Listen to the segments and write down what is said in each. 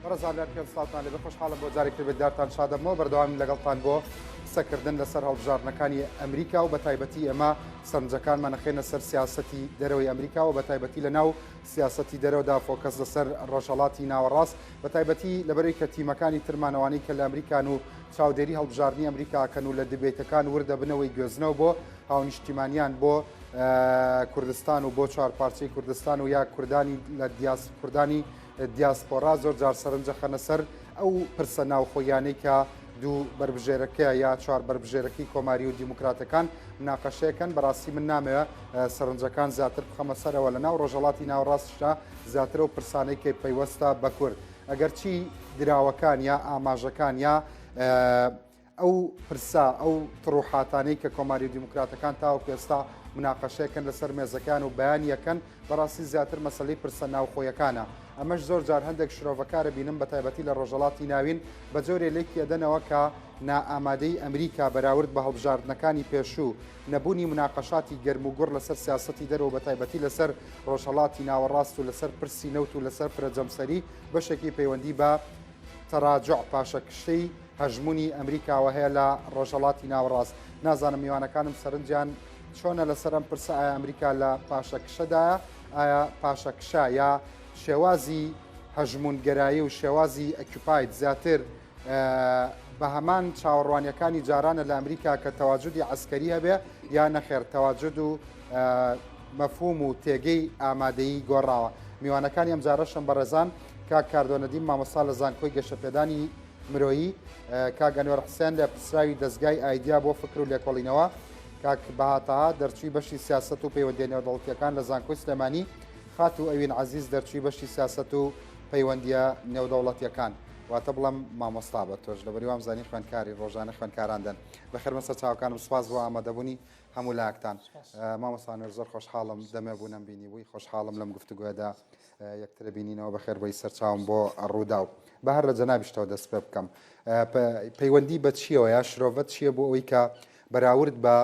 بەڕێزانان پێ ساڵتان لێ خۆشحاڵم بۆ جارێک بێدارتان شادەمەوە بەردەوامی لەگەڵتان بۆ قسەکردن لەسەر هەڵبژارنەکانی ئەمریکا و بە تایبەتی ئێمە سەرنجەکانمان نەخێنە سەر سیاسەتی دەرەوەی ئەمریکا و بە تایبەتی لە ناو سیاسەتی دەرەوەدا فۆکەس لەسەر ڕۆژهەڵاتی ناوەڕاست بە تایبەتی لەبەرەوەی کە تیمەکانی ترمانەوانی کە لە ئەمریکان و چاودێری هەڵبژارنی ئەمریکاکەن و لە دبێتەکان وردە بنەوەی گوێزنەوە بۆ هاونیشتیمانیان بۆ کوردستان و بۆ چوارپارچەی کوردستان و یا کوردانی لە کوردانی دیاسپۆرا زۆر جار سەرنجە خەنە سەر ئەو پرسە ناوخۆیانەی کە دوو بربژێرەکەی یا چوار بربژێرەکەی کۆماری و دیموکراتەکان مناقەشەیەکەن بەڕاستی من نامەوە سەرنجەکان زیاتر بخەمە سەرەوە لە ناو ڕۆژهەڵاتی ناوەڕاستشدا زیاترە و پرسانەی کە پەیوەستە بە کورد ئەگەر چی دراوەکان یا ئاماژەکان یا ئەو پرسا ئەو تڕوحاتانەی کە کۆماری و دیموکراتەکان تاوە پێستا مناقەشەیەکەن لەسەر مێزەکان و بەیانیەکەن بەڕاستی زیاتر مەسلەی پرسە ناوخۆیەکانە ئەمەش زۆر جار هەندێک شرۆڤەکارە بینم بە تایبەتی لە ڕۆژهەڵاتی ناوین بە جۆرێ لێکی ئەدەنەوە کە نائامادەی ئەمریکا بەراورد بە هەڵبژاردنەکانی پێشوو نەبوونی مناقەشاتی گەرم و گوڕ لەسەر سیاسەتی دەرەوە بە تایبەتی لەسەر ڕۆژهەڵاتی ناوەڕاست و لەسەر پرسی نەوت و لەسەر فرەجەمسەری بەشێکی پەیوەندی بە تەراجع پاشەکشەی هەژمونی ئەمریکاوە هەیە لە ڕۆژهەڵاتی ناوەڕاست نازانم میوانەکانم سەرنجیان چۆنە لەسەر ئەم پرسە ئایا ئەمریکا لە پاشەکشەدایە ئایا پاشەکشە یا شێوازی هەژمونگەرایی و شێوازی ئەکیوپایت زیاتر بە هەمان چاوەڕوانیەکانی جارانە لە ئەمریکا کە تەواجودی عسکەری هەبێ یا نەخێر تەواجد و مەفهوم و تێگەی ئامادەیی گۆڕاوە میوانەکانی ئەم جارەشم بەڕێزان کاک کاردۆنەدین مامۆستا لە زانکۆی گەشەپێدانی مرۆیی کاک ئەنوەر حسێن لە پرسراوی دەستگای ئایدیا بۆ فکر و لێکۆڵینەوە کاک بەهاتەها دەرچووی بەشی سیاست و پەیوەندی نێودەوڵەتیەکان لە زانکۆی سلێمانی خات و ئەوین عزیز دەرچووی بەشی سیاست و پەیوەندیە نێودەوڵەتیەکان واتە بڵم مامۆستا بە تۆش لەبەری وام زانی خوێندکاری ڕۆژانە خوێندکاراندن بەخێر مەسەر چاوەکانم سواز بۆ ئامادەبوونی هەموو لایەکتان مامۆستانەر زۆر خۆشحاڵم دەمێ بوونم بینی بووی خۆشحاڵم لەم گفتوگوێدا یەکترە بینینەوە بەخێر بۆی سەرچاوم بۆ ڕوودا و بە هەر لە جەنابیشتەوە دەست پێ بکەم پەیوەندی بە چیەوە یا شرۆڤەت چییە بۆ ئەوەی کە بەراورد بە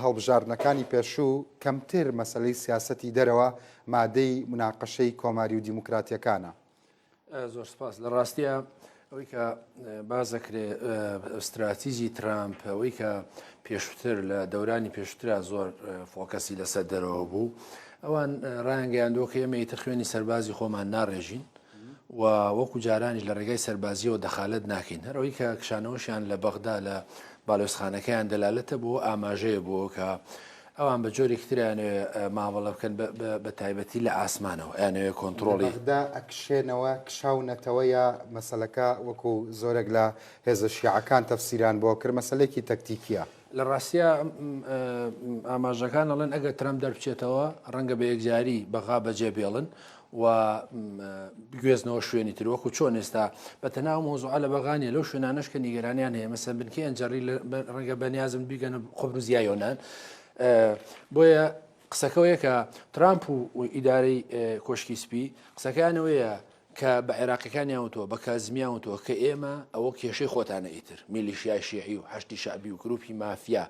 هەڵبژاردنەکانی پێشوو کەمتر مەسلەی سیاسەتی دەرەوە مادەی مناقەشەی کۆماری و دیموکراتیەکانە زۆر سپاس لە ڕاستیە ئەوەی کە بازەکرێ استراتیژی ترامپ ئەوەی کە پێشتر لە دەورانی پێشترا زۆر فۆکەسی لەسەر دەرەوە بوو ئەوان ڕایانگەیاندۆ کە ئێمە ئیتر خوێنی سەربازی خۆمان ناڕێژین و وەکو جارانی لە ڕێگای سەربازیەوە دەخالت ناکەین هەرەوەی کە کشانەوەشیان لە بەغدا لە باڵۆزخانەکەیان دەلالەتە بۆ ئاماژەیە بۆ کە ئەوان بە جۆرێکتریانێ ماوەڵە بکەن بە تایبەتی لە ئاسمانەوە یانەوێ کۆنتترۆڵی ئەکشێنەوە کشاونەتەوە یا مەسلەکە وەکو زۆرێک لە هێزە شیعەکان تەفسیران بۆ کرد مەسلەیەکی تەکتیکیە لە ڕاستیە ئاماژەکان ئەڵێن ئەگەر ترام دەربچێتەوە ڕەنگە بە یەکجاری بەغا بەجێ بێڵن و بگوێزنەوە شوێنی تروەکو چۆن ئێستا بەتەناو مۆزوعە لە بەغانیە لەو شوێنانشکە نیگەرانیان هەیە مەسەن بنکە ئەنجەڕی ڕەنگە بەنیازم بیگەنە خۆبرزیە یۆناان بۆیە قسەکەوەیە کە ترامپ و ئیدارەی کۆشکی سپی قسەکانەوەیە کە بە عێراقیەکانیانوتەوە بە کازمیانوتەوە کە ئێمە ئەوە کێشەی خۆتانە ئیتر میلیشیای شیعی و هەشتی شعبی و گروپی مافیا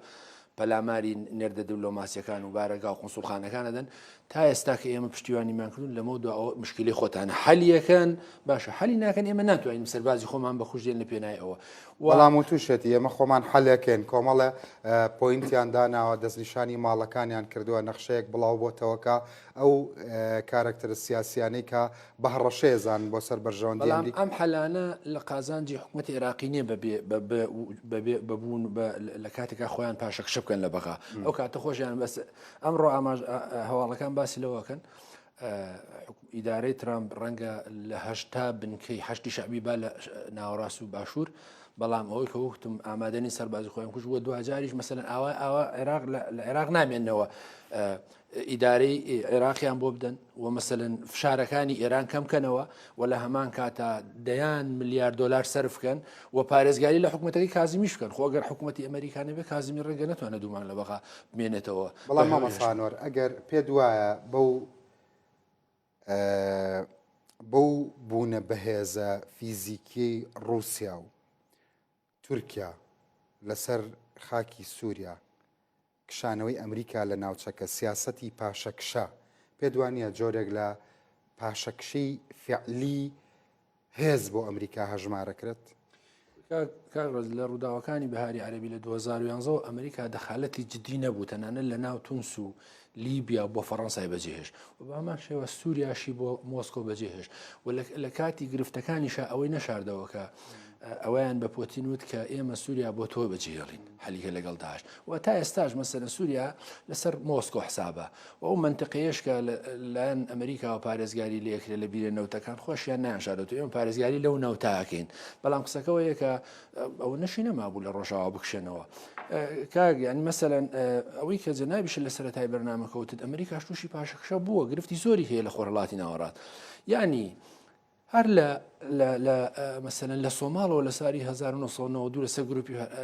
پەلاماری نێردە دیبلۆماسیەکان و بارەگا و قونسوڵخانەکان دەن تا ئێستا کە ئێمە پشتیوانیمانکردون لەمە دو ئەوە مشکلی خۆتانە حەلیەکەن باشە حەلی ناکەن ئێمە ناتوانین سەربازی خۆمان بە خوشدێن لە پێنای ئەوە وەڵام و تووشێتی ئێمە خۆمان حەلەکەین کۆمەڵە پۆینتیان داناوە دەستنیشانی ماڵەکانیان کردووە نەخشەیەک بڵاو بۆتەوەکە ئەو کارکتەرە سیاسیانەی کە بەهڕەشێزان بۆ سەر بەرژەوەندی ئەم حەلانە لە قازانجی حکوومەتی عێراقی نییە ببوون لە کاتێکا خۆیان پاشەکشە بکەن لە بەغا ئەو کاتە خۆشیان بەس ئەمڕۆ هەواڵەکان باسی لەوەکەن ئیدارەی ترامپ ڕەنگە لە هەشتا بنکەی هەشتی شعبی با لە ناوەڕاست و باشوور بەڵام ئەوەی کە وتم ئامادەنی سەربازی خۆیان کوش وە دوجاریش مەسەرەن ئەوە لە عێراق نامێنەوە ئیدارەی عێراقیان بۆ بدەن و مەسەرەن فشارەکانی ئێران کەمکەنەوە و لە هەمان کاتە دەیان ملیارد دلار سەرفکەن و پارێزگاری لە حکوومەتەکەی کازمیش بکەن خۆگەر حکوومەتی ئەمریکانە بێ کازمی ڕێگە نەتوانە دوومان لە بەغا بمێنێتەوە بەڵام مامەسانۆر ئەگەر پێ وایە بەو بوونە بەهێزە فیزیکی رووسیا و تورکیا لەسەر خاکی سووریا کشانەوەی ئەمریکا لە ناوچەکە سیاسەتی پاشەکشە پێدوانیە جۆرێک لە پاشەکشەی فعلی هێز بۆ ئەمریکا هەژمارەکرێت. کاغز لە ڕووداوەکانی بەهاری عەربی لە 2011 ئەمریکا دەخالەتی جدی نەبوو تەنانەت لە ناو تونس و لیبیا بۆ فەڕەنسای بەجێهێش و بەمان شێوە سووریاشی بۆ مۆسکۆ بەجێهێش و لە کاتی گرفتەکانیشە ئەوەی نەشاردەوە کە ئەویان بە پۆتین وت کە ئێمە سووریا بۆ تۆ بەجێهێڵین هەلیکە لەگەڵ داعش و تا ئێستاش مەسەلەن سووریا لەسەر مۆسکۆ حسابە و ئەو منتقەیەش کە لایەن ئەمریکا و پارێزگاری لەکرێت لە بیرە نەوتەکان خۆشیان نایانشاردەوە ئێمە پارێزگاری لەو نەوتاکەین بەڵام قسەکەەوەیە کە ئەو نەشی نەمابوو لە ڕۆژاوا بکشێنەوە کاگەیان مەسەلەن ئەوەی کە جەنابیش لە سەرەتای بەرنامەکەوتت ئەمریکا تووشی پاشەکشە بووە گرفتی زۆری هەیە لە خۆرهڵاتی ناوەڕات یعنی هەر مەسەلەن لە سۆماڵەوە لە ساری 1992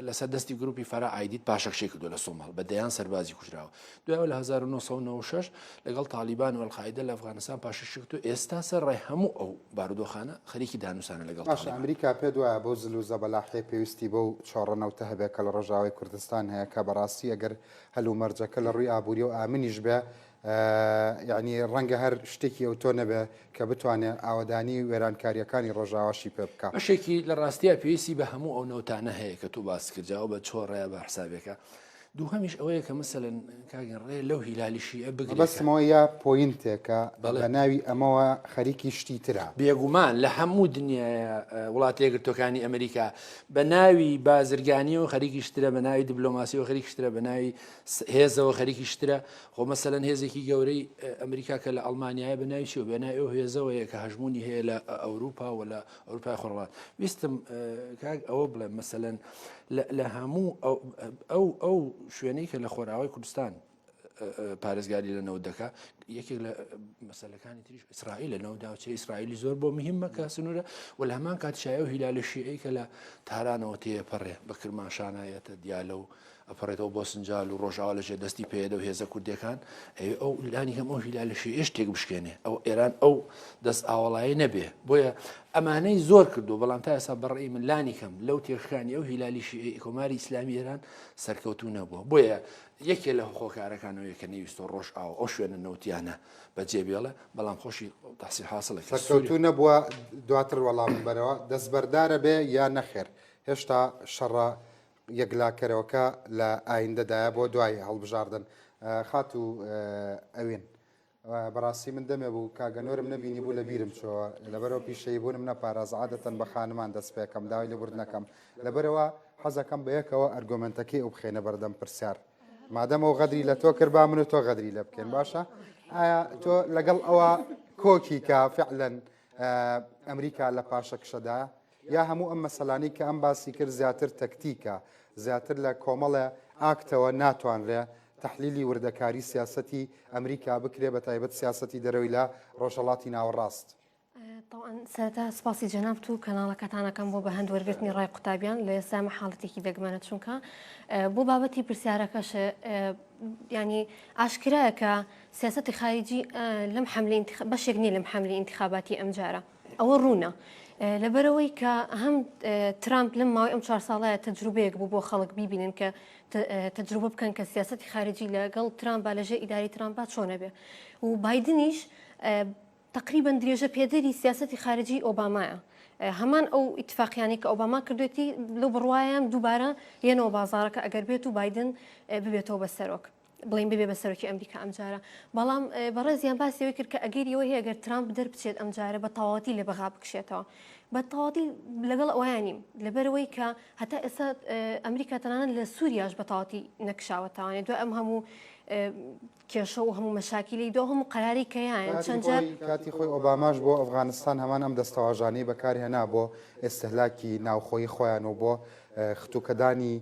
لەسەر دەستی گروپی فەرا عیدیت پاشەکشەی کردو لە سۆماڵ بە دەیان سەربازی کوژراوە دوایەوە لە 1996 لەگەڵ تالیبان و ئەڵقاعیدە لە ئەفغانستان پاشەکشی کردو ئێستا سەر ڕای هەموو ئەو بارودۆخانە خەریکی دانووسانە لەگەڵ ئەمریکا پێ وایە بۆ زل و زەبەلاحی پێویستی بۆ چۆڕەنەوتە هەبێت کە لە ڕۆژاوای کوردستان هەیە کە بەڕاستی ئەگەر هەلو مەرجەکە لە ڕووی ئابووری و ئامنیش بێ یعنی ڕەنگە هەر شتێکی ئەو تۆ نەبێ کە بتوانێت ئاوەدانی وێرانکاریەکانی ڕۆژاواشی پێ بکات بەشێکی لە ڕاستیە پێویستی بە هەموو ئەو نەوتانە هەیە کە تو باس کردجاوە بە چۆڕەیە بە حسابێکە دووهەمیش ئەوەیە کە مەسەلەن کاگەن ڕێ لەو هیلالیشی بگرێت بەسمەوە یا پۆینتێکە بە ناوی ئەمەوە خەریکی شتی ترە بێگومان لە هەموو دنیاە وڵاتی یەکگرتوەکانی ئەمریکا بە ناوی بازرگانی و خەریکی شترە بە ناوی دیبلۆماسی و خەریکی شترە بە ناوی هێزەوە خەریکی شترە خۆ مەسەلەن هێزێکی گەورەی ئەمریکا کە لە ئەڵمانیایە بە ناوی چی و بە ناوی ئەو هێزەوەیە کە هەژمونی هەیە لە ئەوروپا و لە ئەوروپای خۆرهڵات ویستم کاک ئەوە بڵێ مەسەلەن لە هەموو ئەو شوێنەی کە لە خۆراوی کوردستان پارێزگاری لە نەوت دەکا یەکێک لە مەسەلەکانی تریش ئیسرائیل لە نەوداوچە ئیسرائیلی زۆر بۆ مهمە کە سنوورە و لە هەمان کاتشایە و هیلالە شیعەی کە لە تارانەوە تێپەڕێ بە کرماشانایەتە دیالە و ئەپەڕێتەوە بۆ سنجال و ڕۆژاوا لەژێ دەستی پێدە و هێزە کوردەکان ئەو لانی هەم ئەو هیلالە شیعەش تێک بشکێنێ ئەو ئێران ئەو دەست ئاوەڵایی نەبێ بۆیە ئەمانەی زۆر کردو بەڵام تا ئێستا بەڕێی من لانی کەم لەو تێشکانی ئەو هیلالی شیعەی کۆماری ئیسلامی ئێران سەرکەوتو نەبووە بۆیە یەکێ لە خۆکارەکانەوەی کە نەویستۆ ڕۆژ ئاو ئەو شوێنە نەوتیانە بەجێبێڵە بەڵام خۆشی تەحسیل حاصلە سەرکەوتو نەبووە دواتر وەڵام بەرەوە دەستبەردارە بێ یا نەخێر هێشتا شەڕە یەکلاکەرەوەکە لە ئایندەدایە بۆ دوای هەڵبژاردن خات و ئەوێن بەڕاستی من دەمێ بوو کاگەنۆرم نبینی بوو لە بیرم چۆوە لەبەرەوە پیشەی بوونم نەپارێز عادەتەن بە خانمان دەست پێکەم داوای لەبورد نەکەم لەبەرەوە حەزەکەم بە یەکەوە ئەرگۆمنتەکەی ئەو بخێنە بەردەم پرسیار مادەمەوە غەدری لە تۆ کرد با من و تۆ غەدری لە بکەین باشە ئایا تۆ لەگەڵ ئەوە کۆکی کە فعلەن ئەمریکا لە پاشەکشەدا یا هەموو ئەم مەسەلانی کە ئەم باسی کرد زیاتر تەکتیکە زیاتر لە کۆمەڵە ئاکتەوە ناتوانرێ تحلیلی وردەکاری سیاسەتی ئەمریکا بکرێ بە تایبەت سیاسەتی دەرەوەی لە ڕۆژهەڵاتی ناوەڕاست. طبعا سەرەتا سپاسی جەنابت و کەناڵەکەتانەکەم بۆ بە هەند وەرگرتنی ڕای قوتابیان لە ئێستا حاڵەتێکی دەگمەنە چونکە بۆ بابەتی پرسیارەکەش ینی ئاشکرایە کە سیاسەتی خارجی لەم بەشێک نیە لەم حملی انتخاباتی ئەمجارە ئەوە ڕوونە. لەبەرەوەی کە هەم ترامپ لەم ماوەی ئەم 4 ساڵایە تەجروبەیەک بوو بۆ خەڵک بیبینن کە تەجروبە بکەن کە سیاسەتی خارجی لەگەڵ ترامپ لەژێ ئیداری ترامپ چۆنە بێ و بایدنیش تقریبا درێژە پێدەری سیاسەتی خارجی ئۆبامایە هەمان ئەو ئیتفاقیانی کە ئۆباما کردوێتی لەو بڕواایان دووبارە یەنەوە بازارەکە ئەگەر بێت و بایدن ببێتەوە بە سەرۆک بڵین ببێ بە سەرۆکی ئەمریکا ئەمجارە بەڵام بەڕێزیان باسیەوەی کرد کە ئەگەریەوە هەیە ئەگەر ترامپ دەربچێت ئەمجارە بە تەواوەتی لێ بەغا بکشێتەوە بە تەواوەتی لەگەڵ ئەویانیم لەبەرەوەی کە هەتا ئێستا ئەمریکا تەنانەت لە سووریاش بە تەواوەتی نەکشاوەتەوانێت دوای ئەم هەموو کێشە و هەموو مەشاکیلی دو هەموو قەراری کەیان چەند کاتی خۆی ئۆباماش بۆ ئەفغانستان هەمان ئەم دەستەواژانەی بەکاری هێنا بۆ ئێستهلاکی ناوخۆی خۆیان و بۆ خستوکەدانی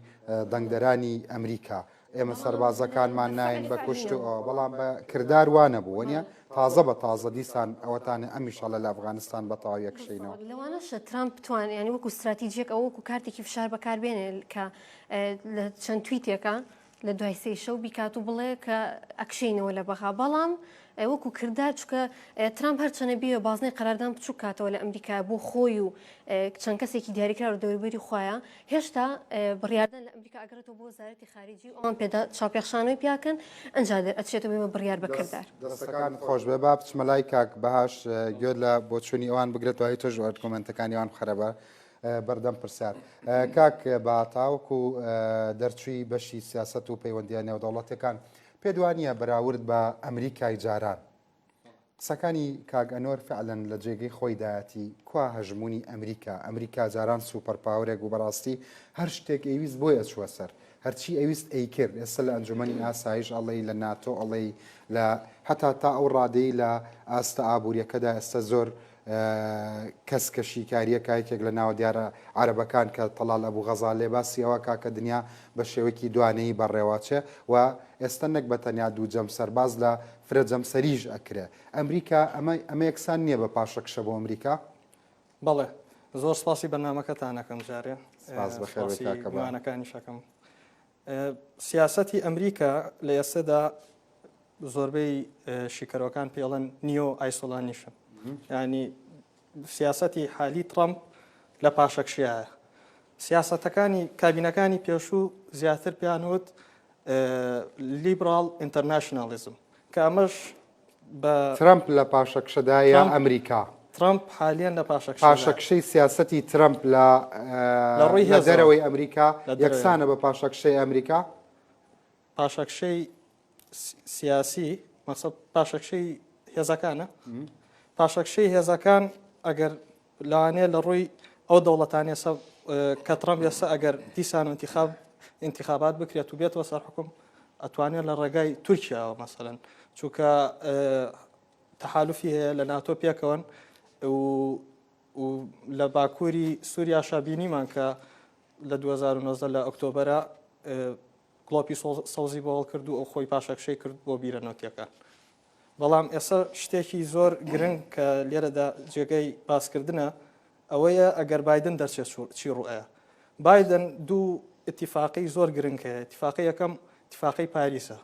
دەنگدەرانی ئەمریکا ئێمە سەربازەکانمان ناین بە کوشت و بەڵام بە کردار وانە بوو نیە تازە بە تازە دیسان ئەوەتانە ئەمیشەڵە لە ئەفغانستان بە تەواو یەکشینەوە لەوانەشە ترامپ بتوان ینی وەکو استراتیژیەک ئەو وەکو کارتێکی فشار بەکاربێنێ کە لە چەند تویتێکە لە دوای سێ شەو بیکات و بڵێ کە ئەکشینەوە لە بەغا بەڵام وەکو کردار چکە ترامپ هەرچەنە بیوە بازنەی قەراردان بچوو کاتەوە لە ئەمریکا بۆ خۆی و چەند کەسێکی دیاریکرا و دەوروبەری خۆیە هێشتا بڕیاردن لە ئەمریکا ئەگرێتەوە بۆ وەزارەتی خارجی ئەوان پێدا چاوپێخشانەوەی پیاکەن ئەنجا ئەچێتەوە بێمە بڕیار بەکردار دەستەکان خۆش بێ با بچمە لای کاک بەهاش گوێت لە بۆچوونی ئەوان بگرێت وای تۆ ژوار کۆمنتەکانی ئەوان خەرەبە بەردەم پرسیار کاک باتاوەکو دەرچووی بەشی سیاست و پەیوەندیان نێودەوڵەتەکان پێدوانیە بەراورد بە ئەمریکای جاران قسەکانی کاگەنۆر فعلەن لە جێگەی خۆیدایەتی کوا هەژمونی ئەمریکا جاران سوپەر پاورێک و بەڕاستی هەر شتێک ئەویست بۆی ئەچووە سەر هەرچی ئەویست ئەیکرد ئێستا لە ئەنجومەنی ئاسایش ئەڵێی لە ناتۆ ئەڵێی لە هەتا تا ئەو ڕادەی لە ئاستە ئابوووریەکەدا ئێستا زۆر کەسکەشی کاریە کایکێک لە ناوە دیارە عەرەبەکان کە تەڵال ئەبوو غەزال لێ باسی ئەوە کاکە دنیا بە شێوەیەکی دوانەیی بەڕێواچێ و ئێستا نەک بە تەنیا دوو جەم سەرباز لە فرە جەمسەریش ئەکرێ ئەمریکا ئەمە یەکسان نییە بە پاشەکشە بۆ ئەمریکا بەڵێ زۆر سپاسی بەرنامەکەتانەکەم جارێ سپاس بەخێر بمانەکانی شەکەم سیاسەتی ئەمریکا لە ئێستادا زۆربەی شیکەرەکان پێڵەن نیۆ ئایسۆلانیشن ینی سیاسەتی حالی ترامپ لە پاشەکشیایە سیاسەتەکانی کابینەکانی پێشوو زیاتر پیانوت لیبرال ئینتەرناشنالیزم کە ئەمەش بە ترامپ لە پاشەکشەدایە ئەمریکا ترامپ حالیان لە پاشەکشەی سیاسەتی ترامپ لە ڕووی دەرەوەی ئەمریکا یەکسانە بە پاشەکشەی ئەمریکا پاشەکشەی سیاسی مەقسەد پاشەکشەی هێزەکانە پاشەکشەی هێزەکان ئەگەر لەوانەیە لە ڕووی ئەو دەوڵەتانێ کە ترامپ ئێستا ئەگەر دیسان و انتخابات بکرێت و بێتەوە سەر حکوم ئەتوانێت لە ڕێگای تورکیاوە مەسەڵەن چونکە تەحالوفی هەیە لە ناتۆ پێکەوەن و لە باکووری سووریا شابینیمان کە لە 2009 لە ئۆکتۆبەرە گڵۆپی سەوزی بۆڵ کرد و ئەو خۆی پاشەکشەی کرد بۆ بیرەنەوتیەکان بەڵام ئێستا شتێکی زۆر گرنگ کە لێرەدا جێگەی باسکردنە ئەوەیە ئەگەر بایدن دەرچێت چی ڕوئەیە بایدن دوو اتفاقی زۆر گرنگ هەیە اتفاقی یەکەم اتفاقی پاریسە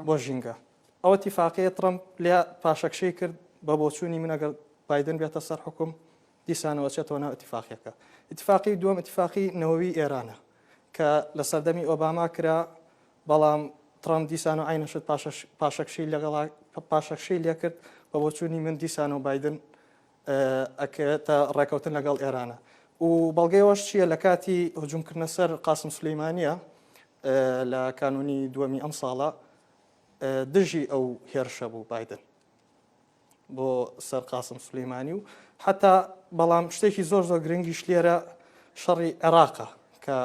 بۆ ژینگە ئەو اتفاقیە ترامپ لێ پاشەکشەی کرد بە بۆچوونی من ئەگەر بایدن بێتە سەر حکوم دیسانەوە چێتەوە ناو اتفاقیەکە اتفاقی دووەم اتفاقی نەوەوی ئێرانە کە لە سەردەمی ئۆباما کرا بەڵام ترامپ دیسان و عینەشت پاشەکشەی لەگەڵ پاشەکشەی لێ کرد بە بۆچوونی من دیسان و بایدن ئەکەوێتە ڕێکەوتن لەگەڵ ئێرانە و بەڵگەیەوەش چییە لە کاتی هجوومکردنە سەر قاسم سولەیمانیە لە کانونی دووەمی ئەم ساڵە دژی ئەو هێرشە بوو بایدن بۆ سەر قاسم سولەیمانی و حتا بەڵام شتێکی زۆر زۆر گرنگیش لێرە شەڕی عێراقە کە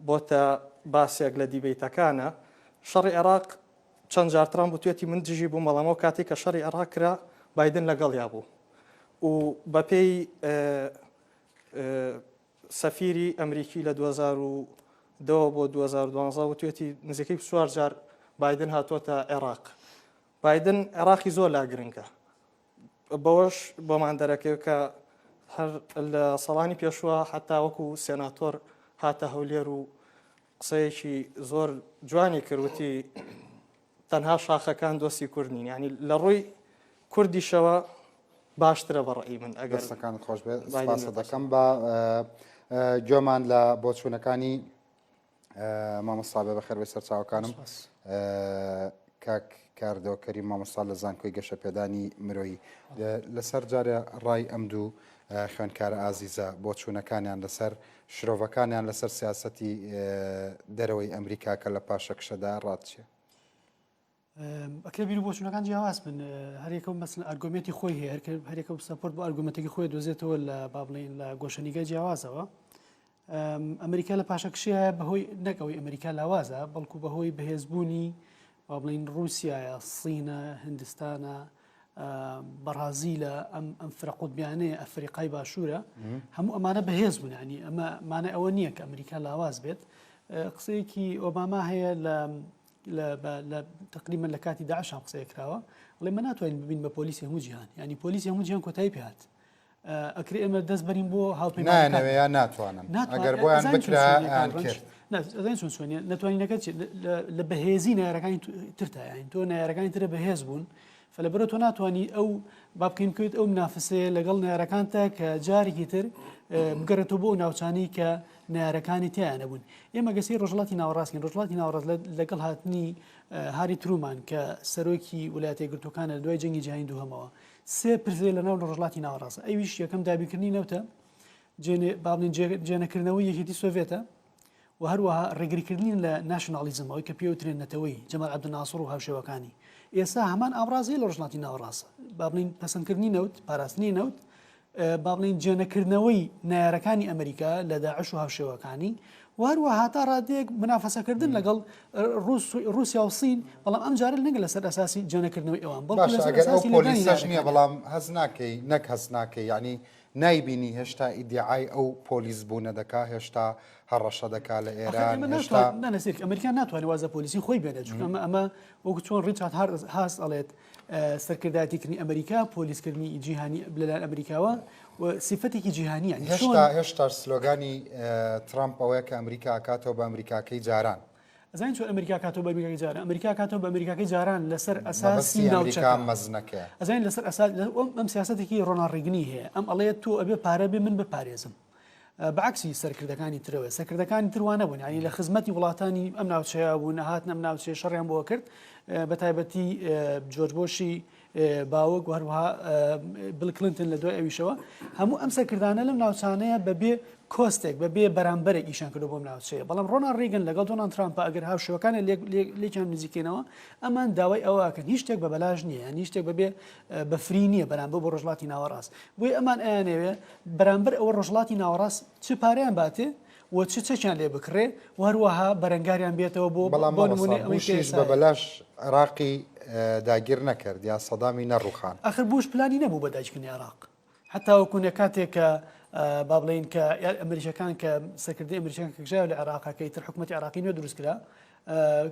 بۆتە باسێک لە دیبیتەکانە شەڕی عێراق چەند جار ترامپ بوتێتی من دژی بوو مەڵامەوە کاتێک کە شەڕی عێراق کرا بایدن لەگەڵیا بوو و بەپێی سەفیری ئەمریکی لە 2002 بۆ 2012 وتێتی نزیکەی 4 جار بایدن هاتوۆتە عێراق بایدن عێراقی زۆر لا گرنگە بەوەش بۆمان دەرەکەوێت کە هەر لە ساڵانی پێشووە حتا وەکو سێناتۆر هاتە هەولێر و قسەیەکی زۆر جوانی کردوتی تەنها شاخەکان دۆستی کورد نین ینی لە ڕووی کوردیشەوە باشترە بەڕێی من ئەگەر دەستەکانت خۆش بێت سپاسە دەکەم بە گوێمان لە بۆچوونەکانی مامۆستا بێ بەخێر بێ سەرچاوەکانم کاک کاردەوە کەریم مامۆستا لە زانکۆی گەشە پێدانی مرۆیی لەسەر جارە ڕای ئەم دوو خوێندکارە ئازیزە بۆچوونەکانیان لەسەر شرۆڤەکانیان لەسەر سیاسەتی دەرەوەی ئەمریکا کە لە پاشەکشەدا ڕاتچێ ئەکرێ بیر بۆچوونەکان جیاواز بن هەرێکە مەسن ئەرگۆمێتی خۆی هەیە هەرێکە سەپۆرت بۆ ئەرگومەتێکی خۆی دۆزێتەوە لە بابڵین لە گۆشەنیگە جیاوازەوە ئەمریکا لە پاشەکشیە بەهۆی نەکەوەی ئەمریکا لاوازە بەڵکو بەهۆی بەهێزبوونی با بڵین رووسایە سینە هندستانە بەرازیلە ئەم فرەقوتبیانەیە ئەفریقای باشوورە هەموو ئەمانە بەهێز بوون ینی ئەمە مانە ئەوە نییە کە ئەمریکا لاواز بێت قسەیەکی ئۆباما هەیە لە تقریبا لە کاتی داعش قسەیە کراوە وڵێ مە ناتوانین ببین بە پۆلیسی هەموو جیهان ینی پۆلیسی هەموو جیهان کۆتایی پێهات ئەکری ئێمە دەست بەرین بۆ هاوپەیمانەکان نانەوەیان ناتوانن ئەگەر بۆیان بکرا ئەیان کرد چۆن سوێنێ ناتوانینەکە لە بەهێزی نارەکانی ترتە یان تۆ نارەکانی ترە بەهێز بوون فلەبەرە تۆ ناتوانانی ئەو با بکەین بکەیت ئەو منافسەیە لەگەڵ نارەکانتە کە جارێکی تر بگەڕێتەوە بۆ ناوچانی کە نارەکانی تیانە بوون ئێمە گەسی ڕۆژڵاتی ناوەڕاستین ڕۆژڵاتی ناوەڕاست لەگەڵ هاتنی هاری ترومان کە سەرۆکی ویلایەتە یەکگرتووەکانە لە دوای جەنگی جیهانی دووهەمەوە سێ پرسێ لەناو ڕۆژڵاتی ناوەڕاستە ئەویش یەکەم دابینکردنی نەوتە جێنەکردنەوەی یەکێتی سۆڤێتە و هەروەها ڕێگریکردنی لە ناشنالیزمەوەی کە پێوترێن نەتەوەی جەمال عەبدولناسر و هاوشێوەکانی ئێستا هەمان ئامڕازی لە ڕۆژڵاتی ناوەڕاستە با بڵین پەسەندکردنی نەوت پاراستنی نەوت با بڵین جێنەکردنەوەی نایارەکانی ئەمریکا لە داعش و هاوشێوەکانی و هەروە هاتا ڕادێک منافەسەکردن لەگەڵ رووسیا و سین بەڵام ئەم جارە نەگە لەسەر ئەساسی جێنەکردنەوەی ئەوان ئەگەر ئەو پۆلیسەش نییە بەڵام هەز ناکەی نەک هەست ناکەی یعنی نایبینی هێشتا ئیدعای ئەو پۆلیس بوونە دەکا هێشتا هەڕەشە دەکا لە ئێران نەسیر ئەمریکا ناتوانێت وازە پۆلیسی خۆی بێنێت چونکە ئەمە وەکو چۆن ڕیچارد هاست ئەڵێت سەرکردایەتیکردنی ئەمریکا پۆلیسکردنی جیهانی لەلایەن ئەمریکاوە و سیفەتێکی جیهانی هێشتا سلۆگانی ترامپ ئەوەیە کە ئەمریکا ئاکاتەوە بە ئەمریکاکەی جاران ئەزانین چۆن ئەمریکا کاتەوە بە ئەمریکاکەی جاران ئەمریکا کاتەوە بە ئەمریکاکەی جاران لەسەر ئەساسی ناوچەکە مەزنەکە ئەزانین لەسەر ئەم سیاسەتێکی ڕۆناڵد ڕیگنی هەیە ئەم ئەڵەیە تۆ ئەبێ پارە بێ من بپارێزم بەعکسی سەرکردەکانی ترەوە سەرکردەکانی تروانە بوون ینی لە خزمەتی وڵاتانی ئەم ناوچەیە بوون هاتن ئەم ناوچەیە شەڕیان بۆ کرد بە تایبەتی جۆرج بۆشی باوەک و هەروەها بیل کلینتن لە دوای ئەویشەوە هەموو ئەم سەرکردانە لەم ناوچانەیە بەبێ کۆستێک بەبێ بەرامبەرێک ئیشان کردو بۆم ناوچەیە بەڵام ڕۆناڵد ڕیگن لەگەڵ دۆناڵد ترامپ ئەگەر هاوشێوەکانە لێکیان نزیکەینەوە ئەمان داوای ئەوەکەن هیچ شتێک بە بەلاژ نییە یان هیچ شتێک بەبێ بەفری نییە بەرامبەر بۆ ڕۆژڵاتی ناوەڕاست بۆی ئەمان ئەیانەوێ بەرامبەر ئەوە ڕۆژڵاتی ناوەڕاست چ پارەیان باتێ و چەکیان لێ بکڕێ و هەروەها بەرەنگاریان بێتەوە بۆ نمونێ ئەوەی بە بەلاش عراقی داگیر نەکرد یا سەدامی نەڕوخان ئەخر بوش پلانی نەبوو بە داگیرکردنی عێراق حتا وەکوونە کاتێک کە با بڵین کە ئەمریکەکان کە سەرکردی ئەمریکان کەژاو لە عێراقەکەی تر حکوومەتی عێراقی نوێ دروست کرا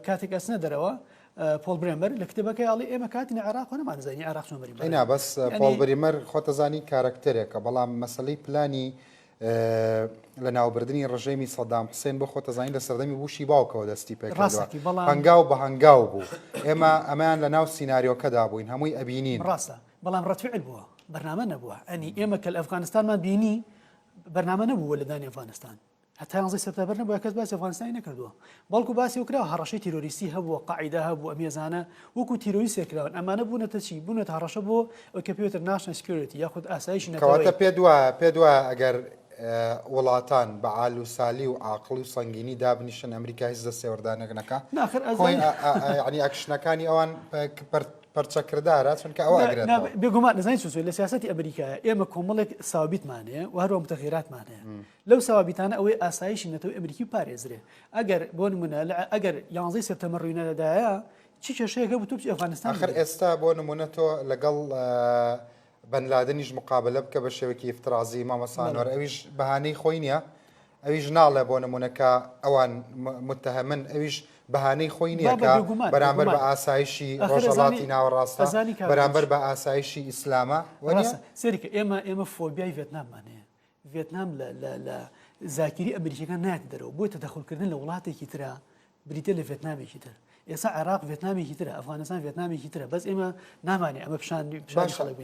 کاتێک ئەسنە دەرەوە پۆل برێمەر لە کتێبەکەی ئاڵی ئێمە کاتینە عێراق نەمانزانی عێراق چۆن بەری ئەینا بەس پۆل بریمەر خۆتەزانی کارکتەرێکە بەڵام مەسلەی پلانی لە ناوبردننی ڕژێمی سەدام حسێن بۆ خۆتەزانی لە سەردەمی بوشی باوکەوە دەستی پێکردەوە هەنگاو بە هەنگاو بوو ئێمە ئەمان لە ناو سینناریۆکەدا بووین هەمووی ئەبینین ڕاستە بەڵام ڕەتفعل بووە بەرنامە نەبووە ئەنی ئێمە کە لە ئەفغانستانمان بینی بەرنامە نەبووە لە دانی ئەفغانستان حتا 11 سپتامبەر نەبووە کەس باسی ئەفغانستانی نەکردووە بەڵکو باسی وکراوە هەڕەشەی تیرۆریستی هەبووە قاعیدا هەبوو ئەمێزانە وەکو تیرۆریستێک کراون ئەمانە بوونەتە چی بوونەتە هەڕەشە بۆ ئەو کە پێوتر ناشنال سکیۆریتی یاخود ئاسایشی نەکەواتە پێ دوایە ئەگەر وڵاتان بە ئال و سالی و عاقڵ و سەنگینی دابنیشن ئەمریکا هیچ دەست سێوەردانەکەنەکە ینی ئەکشنەکانی ئەوان پەرچەکردارە چونکە ئەوە بێگومان نزانین سوسوی لە سیاسەتی ئەمریکایە ئێمە کۆمەڵێک ساوابیتمانەیە و هەروە متەغیراتمانەیە لەو ساوابیتانە ئەوەی ئاسایشی نەتەوەی ئەمریکی پارێزرێ ئەگەر بۆ نمونە ئەگەر 11 سپتەمبەر ڕووی نەدایە چی کێشەیەکە بوو توی ئەفغانستان آخر ئێستا بۆ نمونە تۆ لەگەڵ بەنلادنیش مقابلە بکە بە شێوەکی افترازی مامەسانوەر ئەویش بەهانەی خۆی نییە ئەویش ناڵێ بۆ نمونونەکە ئەوان متتەهمن ئەویش بەهانەی خۆی نییە کە بەرامبەر بە ئاسایشی ڕۆژەڵاتی ناوەڕاستە بەرامبەر بە ئاسایشی ئیسلامە سەریکە ئێمە فۆبیای ڤێتناممانەیە ڤێتنام لە زاکیری ئەمریکەکان نایەت دەرەوە بۆی تەدەخولکردن لە وڵاتێکی ترە بریتە لە ڤێتنامێکی تر ئێستا عێراق ڤێتنامێکی ترە ئەفغانستان ڤێتنامێکی ترە بەس ئێمە نامانێ ئەمە پیشان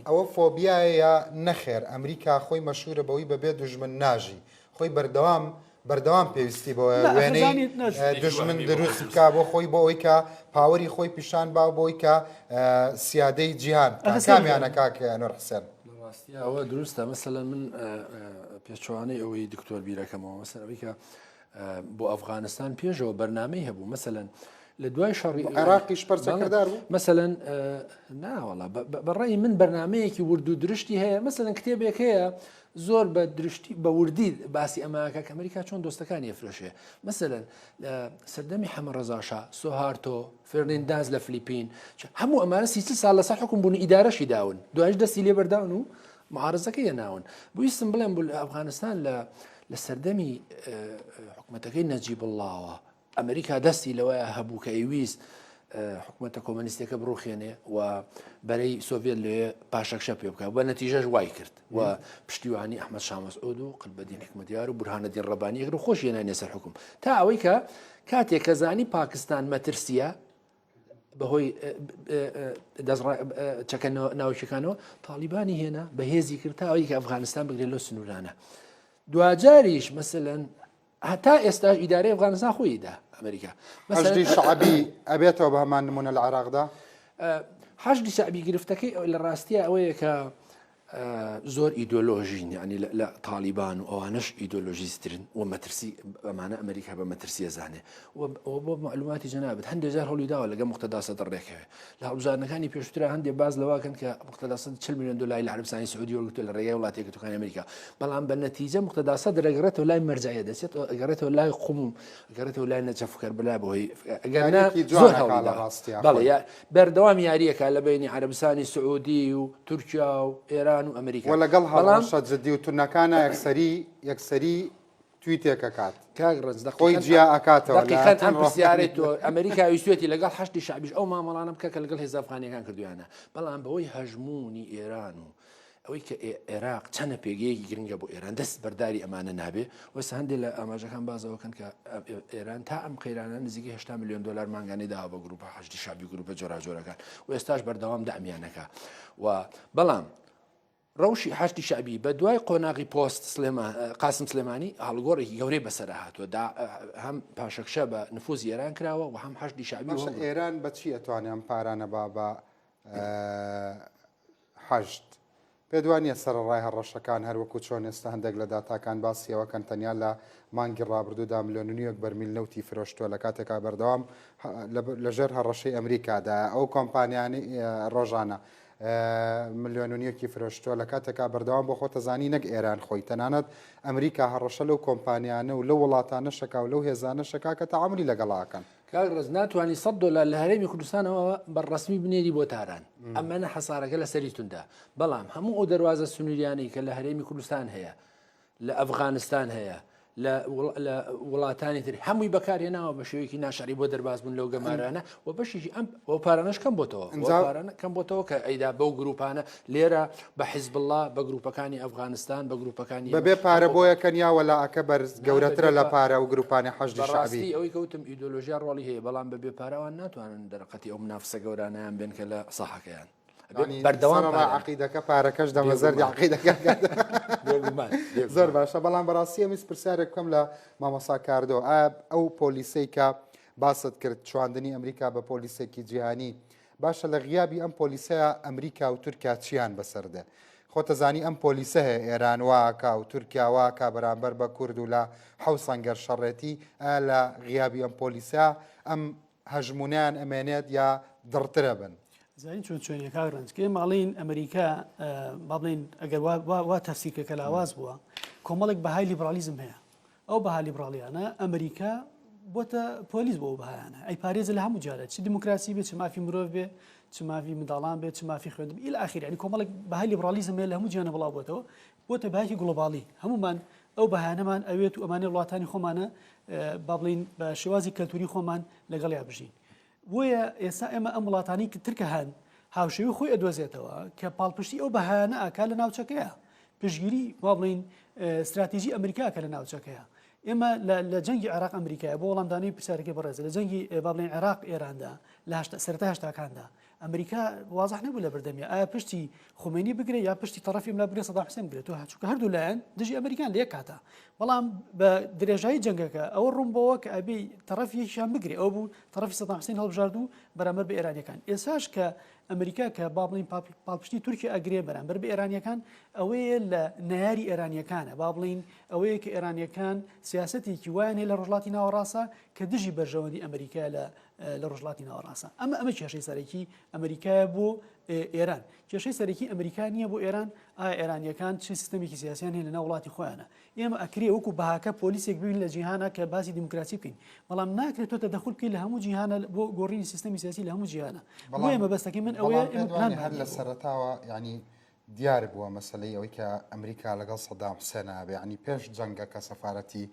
ئەوە فۆبیایە نەخێر ئەمریکا خۆی مەشهورە بەوەی بەبێ دوژمن ناژی خۆی بەردەوام پێویستی بۆ وێنەی دژمن دروست بکە بۆ خۆی بۆ ئەوەی کە پاوەری خۆی پیشان با بۆی کە سیادەی جیهان کامیانە کاکە نۆر حسێن ئەوە دروستە مەسەلەن من پێچوانەی ئەوەی دکتۆر بیرەکەمەوە مەسەلەوەی کە بۆ ئەفغانستان پێشەوە بەرنامەی هەبوو مەسەلەن لە دوای شەڕی عێراقیش پەرچەکردار بوو مەسەلەن ناوەڵا بەڕێی من بەرنمەیەکی ورد و درشتی هەیە مەسەلەن کتێبێک هەیە زۆر بە درشتی بە وردی باسی ئەماکە کە ئەمریکا چۆن دۆستەکانی ئەفرۆشێ مەسەلەن سەردەمی حەمە ڕەزاشا سۆهارتۆ فێرنانداز لە فلیپین هەموو ئەمانە 30 ساڵ لەسەر حکوم بوون ئیدارەشی داون دوایش دەستی لێ بەرداون و معارزەکەی هێناون بوویستم بڵێم بوو ئەفغانستان لە سەردەمی حکومەتەکەی نەجیب اللهەوە ئەمریکا دەستی لەوەیە هەبوو کە ئەیویست حکوومەتە کۆمەنیستێکە بڕوخێنێ و بەرەی سۆڤێت لێ پاشەکشە پێ بکە بە نەتیجەش وای کرد و پشتیوانی ئەحمەد شا مەسعود و قلبەدین حکمەتیار و بورهانەدین ڕەبانی یەکر و خۆش هێنانێ سەر حکوم تا ئەوەی کە کاتێک کە زانی پاکستان مەترسیە بەهۆی چەکە ناوچەکانەوە تاڵیبانی هێنا بەهێزی کرد تا ئەوەی کە ئەفغانستان بگرێت لەو سنوورانە دوجاریش مەسەلەن هەتا ئێستا ئیدارەی ئەفغانستان خۆیدا ئەمریکا حەشدی شعبی ئەبێتەوە بە هەمان نمونە لە عێراقدا حەشدی شعبی گرفتەکەی لە ڕاستیە ئەوەیە کە زۆر ئیدۆلۆژین ینی لە تاالبان و ئەوانش ئیدۆلۆژیسترن و مەترسی ئەمانە ئەمریکا بە مەترسیە زانێ بۆ معلوماتی جەنابەت هەندێک جار هەوڵی داوە لەگە مختەداسە دەڕێکەوێ لە هەڵبژارنەکانی پێشترا هەندێک باز لەواکەن کە مختەداسە 40 میلیۆن دلاری لە عەربستانی سعودی وەرگرتووە لە ڕێگای وڵاتێکی توکانی ئەمریکا بەڵام بە نەتیجە مختەداسە دەرەگرێتەوە لای مەرجعیە دەچێت ئەگەڕێتەوە لای قوم ئەگەڕێتەوە لای نەچەفکەر بەلا بەهۆی زۆر بەڵێ بەردەوام یاریەکە لە بینی عەربستانی سعودی و تورکیا و ئێران و ئەمریکا لەگەڵ هەڵەشە جددی و تونەکانە یەکسەری تویتێکە کات کاک ڕنج خۆی جیا ئەکاتەوە دقیقەن پرسیارێت تۆ ئەمریکای سوێتی لەگەڵ حەشتی شعبیش ئەو مامەڵانە بکە کە لەگەڵ هێزافغانیەکان کردویانە بەڵام بەوەی هەژمونی ئێران و ئەوەی کە عێراق چەنە پێگەیەکی گرنگە بۆ ئێران دەست بەرداری ئەمانە نابێ وەسە هەندێک لە ئاماژەکان بازەوەکەن کە ئێران تا ئەم قەیرانە نزیکی 80 میلیۆن دلار مانگانی داوە بە گروپە حەشتی شعبی گروپە جۆراجۆرەکان و ئێستاش بەردەوام دەعمیانەکە و بەڵام ڕەوشی حەشتی شعبی بە دوای قۆناغی پۆست قاسم سلێمانی هەڵگۆڕێکی گەورەی بەسەر هاتووە هەم پاشەکشە بە نفوذی ئێران کراوە و هەم حەشتی شعبی ئێران بەچی ئەتوانێت ئەم پارانە بە حەشت پێدوانیە سەرڕای هەڕەشەکان هەروەکو چۆن ئێستا هەندێک لە داتاکان باسیەوەکەن تەنیا لە مانگی ڕابردوودا ملیۆن و نیوەک بەرمیل نەوتی فرۆشتووە لە کاتێکا بەردەوام لەژێر هەڕەشەی ئەمریکادا ئەو کۆمپانیانی ڕۆژانە ملیۆن و نیوەکی فرۆشتووە لە کاتێکا بەردەوام بۆ خۆتەزانی نەک ئێران خۆی تەنانەت ئەمریکا هەڕەشە لەو کۆمپانیانە و لەو وڵاتانە شەکا و لەو هێزانە شەکا کە تەعاملی لەگەڵاکەن کاک ڕز ناتوانانی $100 لە هەرێمی کوردستانەوە بەڕسمی بنێری بۆ تاران ئەمەنە حەسارەکە لە سەری توندا بەڵام هەموو ئەو دەواازە سنووریانی کە لە هەرێمی کوردستان هەیە لە ئەفغانستان هەیە لە وڵاتانی تر هەمووی بەکارهێناوە بە شێوەیەکی ناشاری بۆ دەرباز بوون لەو گەمارانە و بەشیشی ئەو پارانەش کەم بۆتەوە کەم بۆتەوە کە ئەیدا بەو گروپانە لێرە بە حیزب الله بە گروپەکانی ئەفغانستان بە گروپەکانی بەبێ پارە بۆیە کەنیاوەلا ئەکە بەرز گەورەترە لە پارە و گروپانی حەشتی شعبی ئەوەی کەوتم ئیدۆلۆژیا ڕۆڵی هەیە بەڵام بەبێ پارەوان ناتوانن دەرەقەتی ئەو منافسە گەورانیان بێن کە لە ساحەکەیان بەردەوام عقیدەکە پارەکەش دەمەزەردی عقیدەکە زۆر باشە بەڵام بەڕاستی ئەمیز پرسیارێک بکەم لە مامەسا کاردۆ ئەو پۆلیسەی کە باست کرد چواندنی ئەمریکا بە پۆلیسێکی جیهانی باشە لە غیابی ئەم پۆلیسەیە ئەمریکا و تورکیا چیان بەسەردە خۆتەزانی ئەم پۆلیسە هەیە ئێران واکە و تورکیا واکە بەرامبەر بە کورد و لە حەو سەنگەر شەڕێتی لە غیابی ئەم پۆلیسە ئەم هەژمونیان ئەمێنێت یا دڕترە بن زانین چۆن چۆنیە کاک ڕەنج کە ماڵین ئەمریکا با بڵین ئەگەر وا تەفسیرکە لاواز بووە کۆمەڵێک بەهای لیبرالیزم هەیە ئەو بەها لیبرالیانە ئەمریکا بۆتە پۆلیس بۆ بەهایانە ئەی پارێزە لە هەموو جارە چ دیموکراسی بێت چ مافی مرۆڤ بێ چ مافی منداڵان بێت چ مافی خوێندن ئیل ئاخیر ینی کۆمەڵێک بەهای لیبرالیزم هەیە لە هەموو جیانە بڵاو بۆتە بەهایکی گلۆباڵی هەمومان ئەو بەهانەمان ئەوێت و ئەمانە وڵاتانی خۆمانە با بڵین بە شێوازی کەلتوری خۆمان لەگەڵیا بژین بۆیە ئێستا ئێمە ئەم وڵاتانی ترکە هەن هاوشێوی خۆی ئەدۆزێتەوە کە پاڵپشتی ئەو بەهانە ئاکا لە ناوچەکەیە پشگیری وا بڵین استراتیژی ئەمریکاکە لە ناوچەکەیە ئێمە لە جەنگی عێراق ئەمریکایە بۆ وەڵامدانی پرسیارەکەی بەڕێزە لە جەنگی با بڵین عێراق ئێراندا لە سەرەتا هەشتاکاندا ئەمریکا وازح نەبوو لە بەردەمیە ئایا پشتی خۆمینی بگرێ یا پشتی تەڕەفی ملا بگرێ سەدام حوسێن بگرێت چونکە هەردوو لایەن دژی ئەمریکان لە یەک کاتە بەڵام بە درێژایی جەنگەکە ئەوە ڕوون بەوە کە ئەبێ تەڕەفی یەکیان بگرێ ئەو بوو تەڕەفی سەدام حوسێن هەڵبژاردوو بەرامبەر بە ئێرانیەکان ئێساش کە ئەمریکا کە با بڵین پاڵپشتی تورکی ئەگرێ بەرامبەر بە ئێرانیەکان ئەوەیە لە نەیاری ئێرانیەکانە با بڵین ئەوەیە کە ئێرانیەکان سیاسەتێکی وایان هەیە لە ڕۆژهەڵاتی ناوەڕاستە کە دژی بەرژەوەندی ئەمریکا لە ڕۆژهەڵاتی ناوەڕاستە ئەمە کێشەی سەرەکی ئەمریکایە بۆ ئێران کێشەی سەرەکی ئەمریکا نییە بۆ ئێران ئایا ئێرانیەکان چه سیستەمێکی سیاسیان هەیە لە ناو وڵاتی خۆیانە ئێمە ئەکرێ وەکو بەهاکە پۆلیسێک ببین لە جیهانە کە باسی دیموکراسی بکەین بەڵام ناکرێت تۆ تەدەخل بکەین لە هەموو جیهانە بۆ گۆڕینی سیستەمی سیاسی لە هەموو جیهانە بۆ ئێمە بەستەکەی من ئەوەیە هەر لە سەرەتاوە ینی دیار بووە مەسلەی ئەوەی کە ئەمریکا لەگەڵ سەدام حوسێن هەبێ ینی پێش جەنگە کە سەفارەتی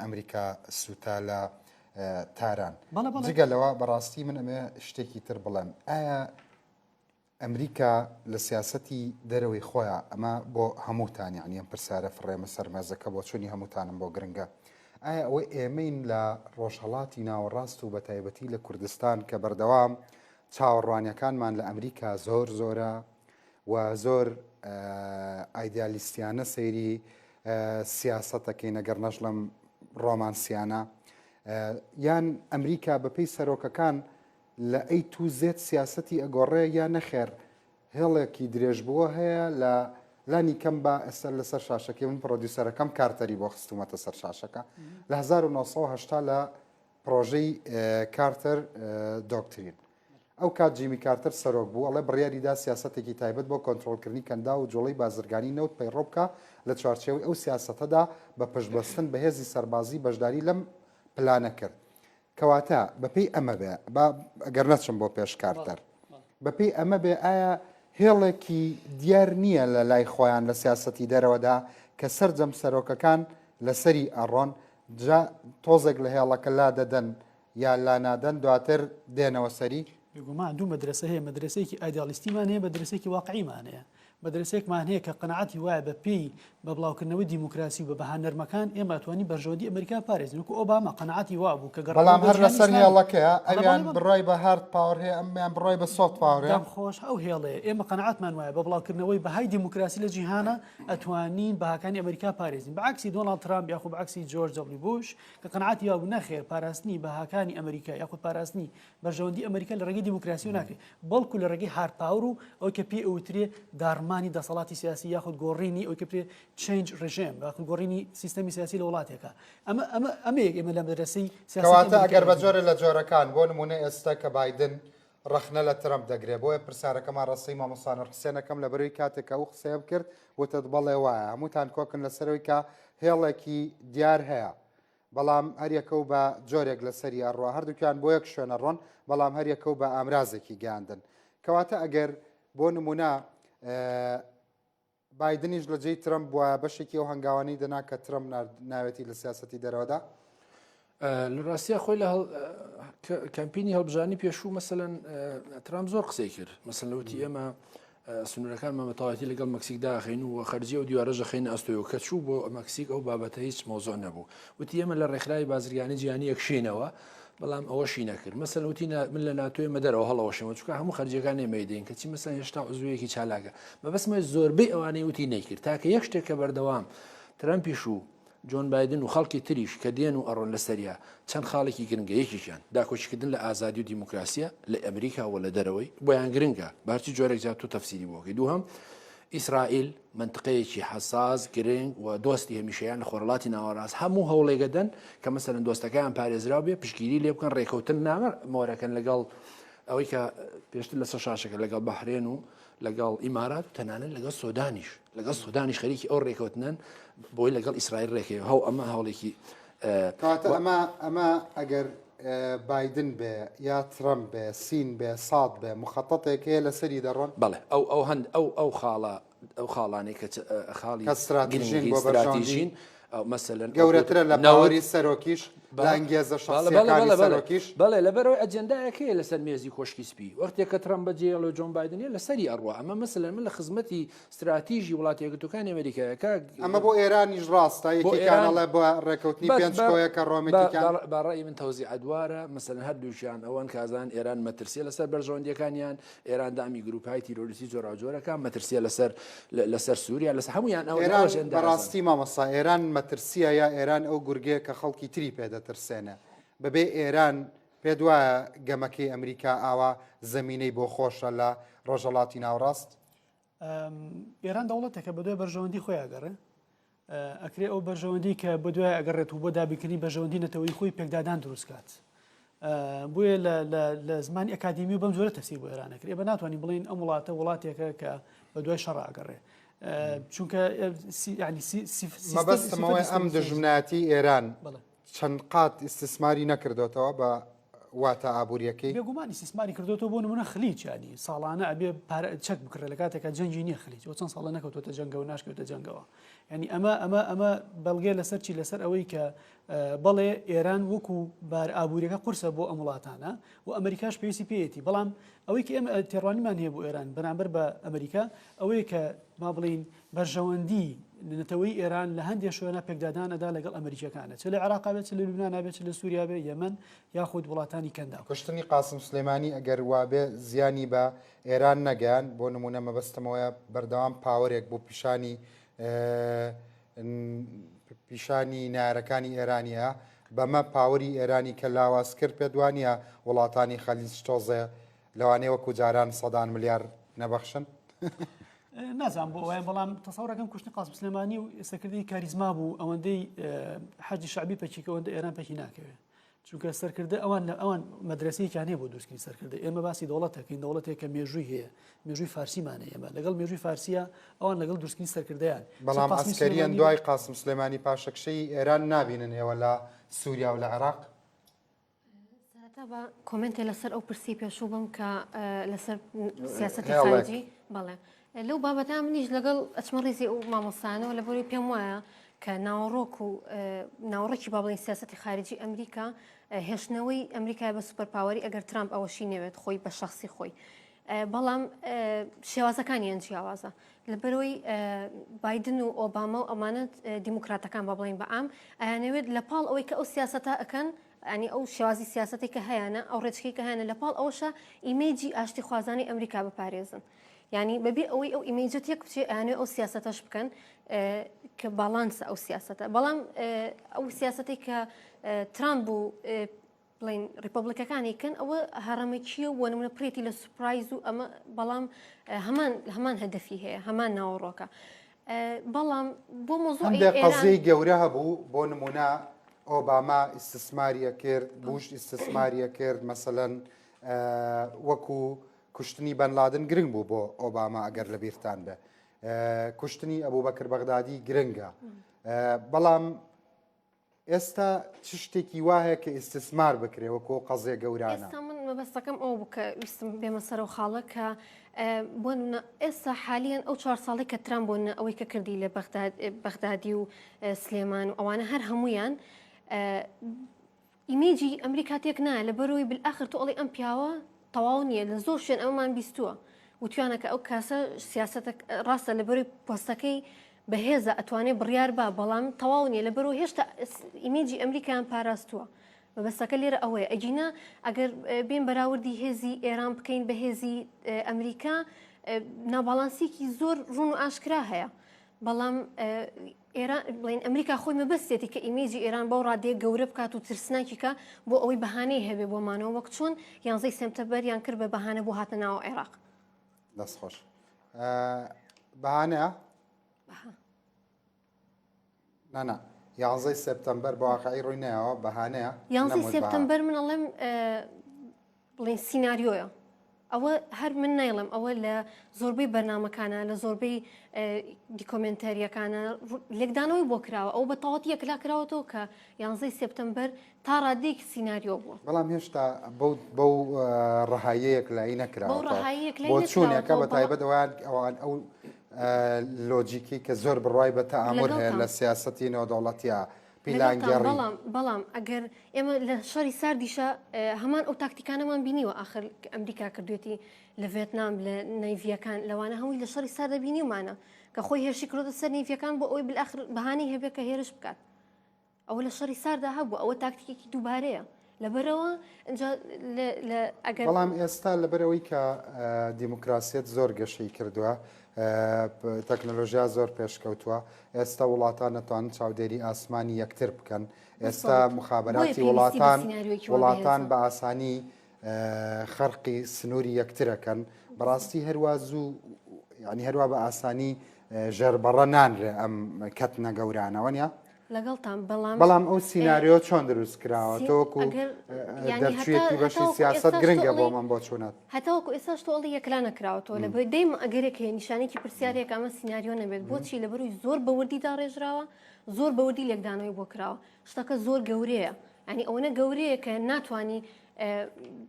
ئەمریکا سوتا لە تاران بەڵێ. جگەلەوە بەڕاستی من ئەمێ شتێکی تر بڵێم ئایا ئەمریکا لە سیاسەتی دەرەوەی خۆیان ئەمە بۆ هەمووتان یعنی ئەم پرسیارە فڕێمە سەرمەزەکە بۆ چوونی هەمووتانم بۆ گرنگە ئایا ئەوەی ئێمەین لە ڕۆژهەڵاتی ناوەڕاست و بە تایبەتی لە کوردستان کە بەردەوام چاوەڕوانیەکانمان لە ئەمریکا زۆرە و زۆر ئایدیالیستیانە سەیری سیاسەتەکەی نەگەر نەش لەم ڕۆمانسیانە یان ئەمریکا بەپێی سەرۆکەکان لە ئەی تو زێت سیاسەتی ئەگۆڕێ یان نەخێر هێڵێکی درێژ بووە هەیە لە لانی کەم بە ئێستا لەسەر شاشەکەی من پرۆدیوسەرەکەم کارتەری بۆ خستومەتە سەر شاشەکە لە 1970 لە پرۆژەی کارتەر دۆکترین ئەو کات جیمی کارتەر سەرۆک بوو ئەڵێ بڕیاریدا سیاسەتێکی تایبەت بۆ کۆنتڕۆلکردنی کەندا و جۆڵەی بازرگانی نەوت پەیڕۆ بکە لە چوارچێوەی ئەو سیاسەتەدا بە پشتبەستن بە هێزی سەربازی بەشداری لەم پلانە کرد کەواتە بەپێی ئەمە بێ ئەگەر نەچم بۆ پێش کارتەر بەپێی ئەمە بێ ئایا هێڵێکی دیار نییە لە لای خۆیان لە سیاسەتی دەرەوەدا کە سەرجەم سەرۆکەکان لەسەری ئەڕۆن تۆزێک لە هێڵەکە لا دەدەن یا لا نادەن دواتر دێنەوە سەری بێگومان دوو مەدرسە هەیە مەدرسەیەکی ئایدیالیستیمان هەیە مەدرسێکی واقعیمان هەیە مەدرسێکمان هەیە کە قەنەعەتی وایە بە پێی بە بڵاوکردنەوەی دیموکراسی و بە بەها نەرمەکان ئێمە ئەتوانی بەرژەوەندی ئەمریکا پارێزین وەکو ئۆباما قەنەعەتی وا بوو کە بەڵام هەر لەسەر هێڵەکەیە ئەویان بڕای بە هارد پاوەر هەیە ئەمیان بڕای بە سۆفت پاوەر هەیە خۆش ئەو هێڵەیە ئێمە قەنەعەتمان وایە بە بڵاوکردنەوەی بەهای دیموکراسی لە جیهانە ئەتوانین بەهاکانی ئەمریکا پارێزین بەعکسی دۆناڵد ترامپ یاخود بەعکسی جۆرج دبلیو بوش کە قەنەعەتی وا بوو نەخێر پاراستنی بەهاکانی ئەمریکا یاخود پاراستنی بەرژەوەندی ئەمریکا لە ڕێگەی دیموکراسی و ناکرێت بەڵکو لە ڕێگەی هارد پاوەر و ئەو کە پێی ئەوترێ دارمانی دەسەڵاتی سیاسی یاخود گۆڕینی ئەو کە پێ چنج ڕژێم یاخود گۆڕینی سیستەمی سیاسی لە وڵاتێکە ئەمە یەک ئێمە لە مەدرسەی کەواتە ئەگەر بە جۆرە لە جۆرەکان بۆ نمونە ئێستا کە بایدن ڕخنە لە ترەمپ دەگرێت بۆیە پرسیارەکەمان ڕستەی مامۆستانە حسێنەکەم لە بەروی کاتێکە ئەو قسەیە کرد وتە بەڵێ وایە هەمووتان کۆکن لەسەرەوەی کە هێڵێکی دیار هەیە بەڵام هەریەکە و بە جۆرێک لەسەری ئەڕوا هەردووکیان بۆ یەک شوێنە ڕۆن بەڵام هەریەکە و بە ئامرازێکی گاندن کەواتە ئەگەر بۆ نمونە بایدنیش لە جێی ترەمپ بووە بەشێکی ئەو هەنگاوانەی دەنا کە ترەمپ ناوێتی لە سیاسەتی دەرەوەدا لە ڕاستیە خۆی لە کەمپینی هەڵبژانی پێشوو مەسەلەن ترامپ زۆر قسەی کرد مەسەلەن وتی ئێمە سنوورەکانمە بەتەواتی لەگەڵ مەکسیکدا خەین و خەرجی و دیوارەژە خەینە ئەستۆیەوە کە چوو بۆ مەکسیک ئەو بابەتە هیچ مۆزۆ نەبوو وتی ئێمە لە ڕێکخراوی بازرگانی جیهانی یەکشینەوە بەڵام ئەوەشی نەکرد مەسەلەن وتی من لە ناتۆی مەدەرەوە هەڵەوەشەوە چونکە هەموو خەرجیەکانی مەیدەین کەچی مەسەلەن هێشتا عزوویەکی چالاکە مەبەستمە زۆربەی ئەوانەی وتی نەیکرد تاکە یەک شتێک کە بەردەوام ترەمپیش و جۆن بایدن و خەڵکی تریش کە دێن و ئەڕۆن لەسەریا چەند خاڵێکی گرنگە یەکیشیان داکۆچیکردن لە ئازادی و دیموکراسیە لە ئەمریکا و لە دەرەوەی بۆیان گرنگە بارچی جۆرێک جات و تەفسیری بۆکەی دووهەم ئیسرائیل منطقەیەکی حساس گرنگ و دۆستی هەمیشەیان لە خۆرڵاتی ناوەڕاست هەموو هەوڵێگەدەن کە مەسەلەن دۆستەکەیان پارێزراو بێ پشگیری لێ بکەن ڕێکەوتن نامە مۆرەکەن لەگەڵ ئەوەی کە پێشتر لەسەر شاشەکە لەگەڵ بەحرێن و لەگەڵ ئیمارات و تەنانەت لەگەڵ سودانیش خەریکی ئەو ڕێکەوتنن بۆی لەگەڵ ئیسرائیل ڕێکەوە هەو ئەمە هەوڵێکی کەواتە ئەمە ئەگەر بایدن بێ یا ترەمپ بێ سین بێ ساد بێ مخەتەتێک هەیە لەسەری دەڕۆن بەڵێ ئەو خاڵانەی کە خاڵی استراتیژین مەسەلەن گەورەترە لە باوەری سەرۆکیش لانگێزە شخصیەکانی سەرۆکیش بەڵێ لەبەرەوەی ئەجەندایەکەیە لەسەر مێزی خۆشکی سپی وەختێک کە ترەمپ بەجێ لە جۆن بایدنە لەسەری ئەڕوا ئەمە مەسەلەن من لە خزمەتی استراتیژی وڵاتی یەکگرتووەکانی ئەمریکایەکە ئەمە بۆ ئێرانیش ڕاستە یەکێکانەڵێ بۆ ڕێکەوتنی پێنج کۆیەکە ڕۆمێتیکان باڕای من تەوزی ئەدوارە مەسەلەن هەردووشیان ئەوان کازان ئێران مەترسیە لەسەر بەرژەوەندیەکانیان ئێران دامی گروپهای تیرۆریستی جۆراوجۆرەکان مەترسیە لەسەر سووریا لەسەر هەمویان ئەوێران بەڕاستی مامەسا ئێران مەترسیە یا ئێران ئەو گورگەیە کە خەڵکی تری پێدەترسێنە بەبێ ئێران پێ وایە گەمەکەی ئەمریکا ئاوا زەمینەی بۆ خۆشە لە ڕۆژهەڵاتی ناوڕاست ئێران دەوڵەتێکە بە دوای بەرژەوەندی خۆی ئەگەڕێ ئەکرێ ئەو بەرژەوەندی کە بە دوای ئەگەڕێت و بۆ دابیکردنی بەرژەوەندی نەتەوەی خۆی پێکدادان دروستکات بۆیە لە زمانی ئەکادمی و بەم زۆرە تەفسیر بۆ ئێرانەکرێ بە ناتوانین بڵین ئەم وڵاتە وڵاتێکە کە بە دوای شەڕ ئەگەڕێ چونکە مەبەستمەوەی ئەم دژمناتی ئێران چەند قات ئیستثماری نەکردوێتەوە بە واتە ئابوووریەکەی بێگومانی سیسماری کردوەوە بۆ نمونە خلیج ینی ساڵانە ئەبێ چەک بکرێت لە کاتێکە جەنگی نییە خلیج ئەو چەند ساڵە نەکەوتوتە جەنگە و ناشکەوتە جەنگەوە ینی ئەمە بەڵگێ لەسەرچی لەسەر ئەوەی کە بەڵێ ئێران وەکو بار ئابوووریەکە قورسە بۆ ئەم وڵاتانە و ئەمریکاش پێویستی پێیەتی بەڵام ئەوەی کە ئێمە تێڕوانیمان هەیە بۆ ئێران بەرامبەر بە ئەمریکا ئەوەیە کە ما بڵین بەرژەوەندی نەتەوەی ئێران لە هەندێک شوێنە پێکدادانەدا لەگەڵ ئەمریکیەکانە چ لە عێراق بێت چ لە لوبنان بێت چ لە سووریا بێت یەمەن یاخود وڵاتانی کەندا کوشتنی قاسم سلێمانی ئەگەر وابێ زیانی بە ئێران نەگەیان بۆ نمونە مەبەستمەوەیە بەردەوام پاوەرێک بۆ پیشانی نارەکانی ئێرانیە بەمە پاوەری ئێرانی کە لاواز کرد پێ دوانە وڵاتانی خەلیج تۆزێ لەوانەیە وەکو جاران سەدان ملیار نەبەخشن نازان بۆ ئەوەیە بەڵام تەسەورەکەم کوشتنی قاسم سلێمانی و ئێستاکردی کاریزما بوو ئەوەندەی حەجی شعبی پەکیکە ئەوەندە ئێران پەکی ناکەوێت چونکە سەرکردە ئەوان مەدرسەیەکیان هەیە بۆ دروستکردنی سەرکردە ئێمە باسی دەوڵەتەکەین دەوڵەتێک کە مێژووی هەیە مێژووی فارسیمانە ئێمە لەگەڵ مێژووی فارسیە ئەوان لەگەڵ دروستکردنی سەرکردیان بەڵام ئەسکەریان دوای قاسم سلێمانی پاشەکشەی ئێران نابینن ئێوە لە سووریا و لە عێراق بە کۆمنتێ لەسەر ئەو پرسی پێشوو بم کە لەسەر سیاسەتی خارجی بەڵێ لەو بابەتە منیش لەگەڵ ئەچمەڕیزی ئەو مامۆستانەوە لە بۆی پێم وایە کە ناوەڕۆک و ناوەڕێکی با بڵین سیاسەتی خارجی ئەمریکا هێشتنەوەی ئەمریکای بە سوپەرپاوەری ئەگەر ترامپ ئەوەشی نەوێت خۆی بە شخصی خۆی بەڵام شێوازەکانی ئەن جیاوازە لەبەرەوەی بایدن و ئۆباما و ئەمانەت دیموکراتەکان با بڵین بەعام ئەیانەوێت لە پاڵ ئەوەی کە ئەو سیاسەتە ئەەکەن ینی ئەو شێوازی سیاسەتی کە هەیەە ئەو ڕێچکی کە هەیەە لە پاڵ ئەوشە ئیمێجی ئاشتی خوازانی ئەمریکا بپارێزن ینی بەبێ ئەوەی ئەو ئیمێجت یەک بچێ ئەیانێ ئەو سیاسەتەش بکەن کە باڵانسە ئەو سیاسەتە بەڵام ئەو سیاسەتی کە ترامپ و بڵین ڕیپۆبلیکەکانی کەن ئەوە هەڕەمەکیە و نمونە پرێتی لە سوپرایز و ئەمە بەڵام هەمان هەدەفی هەیە هەمان ناوەڕۆکە بەڵام بۆ مۆزوعی قەزەی گەورە هەبوو بۆ نمونە ئۆباما ئیستثماریە کرد بوش ئیستثماریە کرد مەسەلەن وەکو کوشتنی بەنلادن گرنگ بوو بۆ ئۆباما ئەگەر لە بیرتان بێ کوشتنی ئەبوو بەکر بەغدادی گرنگە بەڵام ئێستا چ شتێکی وایە کە ئیستثمار بکرێ وەکو قەزێ گەورانە ئێستا من مەبەستەکەم ئەو بکە ویستم بێمە سەر و خاڵە کە بۆ ئێستا حالیان ئەو 4 ساڵی کە ترام بۆن ئەوەی کە کردی لە بەغدادی و سلێمان و ئەوانە هەر هەمویان ئیمێجی ئەمریکا تێک نایە لە بەرەوەی بالآخر تۆڵی ئەم پیاوە تەواو نییە لە زۆر شوێن ئەومان بیستووە وتوانەکە ئەو کاسە سیاسەتە ڕاستە لە بەروی پۆستەکەی بەهێزە ئەتوانێت بڕیار بە بەڵام تەواو نییە لە بەرەوە هێشتا ئیمێجی ئەمریکایان پاراستووە بەبەستەکە لێرە ئەوەیە ئەجینا ئەگەر بین بەراوردی هێزی ئێران بکەین بە هێزی ئەمریکا ناباڵانسیکی زۆر ڕوون و ئاشکرا هەیە بەڵام ئێران بڵین ئەمریکا خۆی مەبەستێتی کە ئیمێجی ئێران بەو ڕادێ گەورە بکات و ترسناکیکە بۆ ئەوەی بەهانەی هەبێ بۆمانەوە وەک چۆن 11 سپتەمبەر یان کرد بە بەهانە بۆ هاتە ناوە عێراق دەست خۆش بەهانەیە نانا 11 سپتەمبەر بە واقعی ڕووی نایەوە بەهانەیە 11 سپتەمبەر من ئەڵێم بڵین سیناریۆیە ئەوە هەر من نایڵم ئەوە لە زۆربەی بەرنمەکانە لە زۆربەی دیکۆمنتەریەکانە لێکدانەوەی بۆ کراوە ئەو بە تەواتی یەکلا کراوەتەوە کە 11 سپتەمبەر تا ڕادێکی سیناریۆ بووە بەڵام هێشتا بەو ڕەهایەیەک لای نەکراوە بۆ چوونێکە بە تایبەت ئەوان ئەو لۆجیکی کە زۆر بڕای بە تەئامل هەیە لە سیاسەتی نێودەوڵەتیە پیلانگەڕی بەڵام ئەگەر ئێمە لە شەڕی ساردیشە هەمان ئەو تاکتیکانەمان بینیوە آخر ئەمریکا کردوێتی لە ڤێتنام لە نەیڤیەکان لەوانە هەمووی لە شەڕی ساردە بینیومانە کە خۆی هێرشی کردۆتە سەر نەیڤیەکان بۆ ئەوی بالآخر بەهانەی هەبێت کە هێرش بکات ئەوە لە شەڕی ساردا هەبوو ئەوە تاکتیکێکی دووبارەیە لەبەرەوە ئەگەر بەڵام ئێستا لەبەرەوەی کە دیموکراسیت زۆر گەشەی کردووە تەکنۆلۆژیا زۆر پێشکەوتووە ئێستا وڵاتان نەتوانن چاودێری ئاسمانی یەکتر بکەن ئێستا مخابراتی وڵاتان بە ئاسانی خەرقی سنووری یەکترەکەن بەڕاستی هەروە زوو ینی هەروە بە ئاسانی ژێربەڕە نانرێ ئەم کەتنە گەورانەوە نیە لەگەڵتان بەڵام ئەو سیناریۆ چۆن دروست کراوە تۆکو دەرچێتی بەشی سیاست گرنگە بۆ من بۆ چوونەت هەتاوەکو ئێستاش تۆڵی یەکلا نەکراوەتەوە لە بۆی دەیم ئەگەرێک هەیە نیشانێکی پرسیارێک ئەمە سیناریۆ نەبێت بۆچی لە بەروی زۆر بەوردیدا ڕێژراوە زۆر بەوردی لێکدانەوەی بۆ کراوە شتەکە زۆر گەورەیە ینی ئەوەنە گەورەیە کە ناتوانانی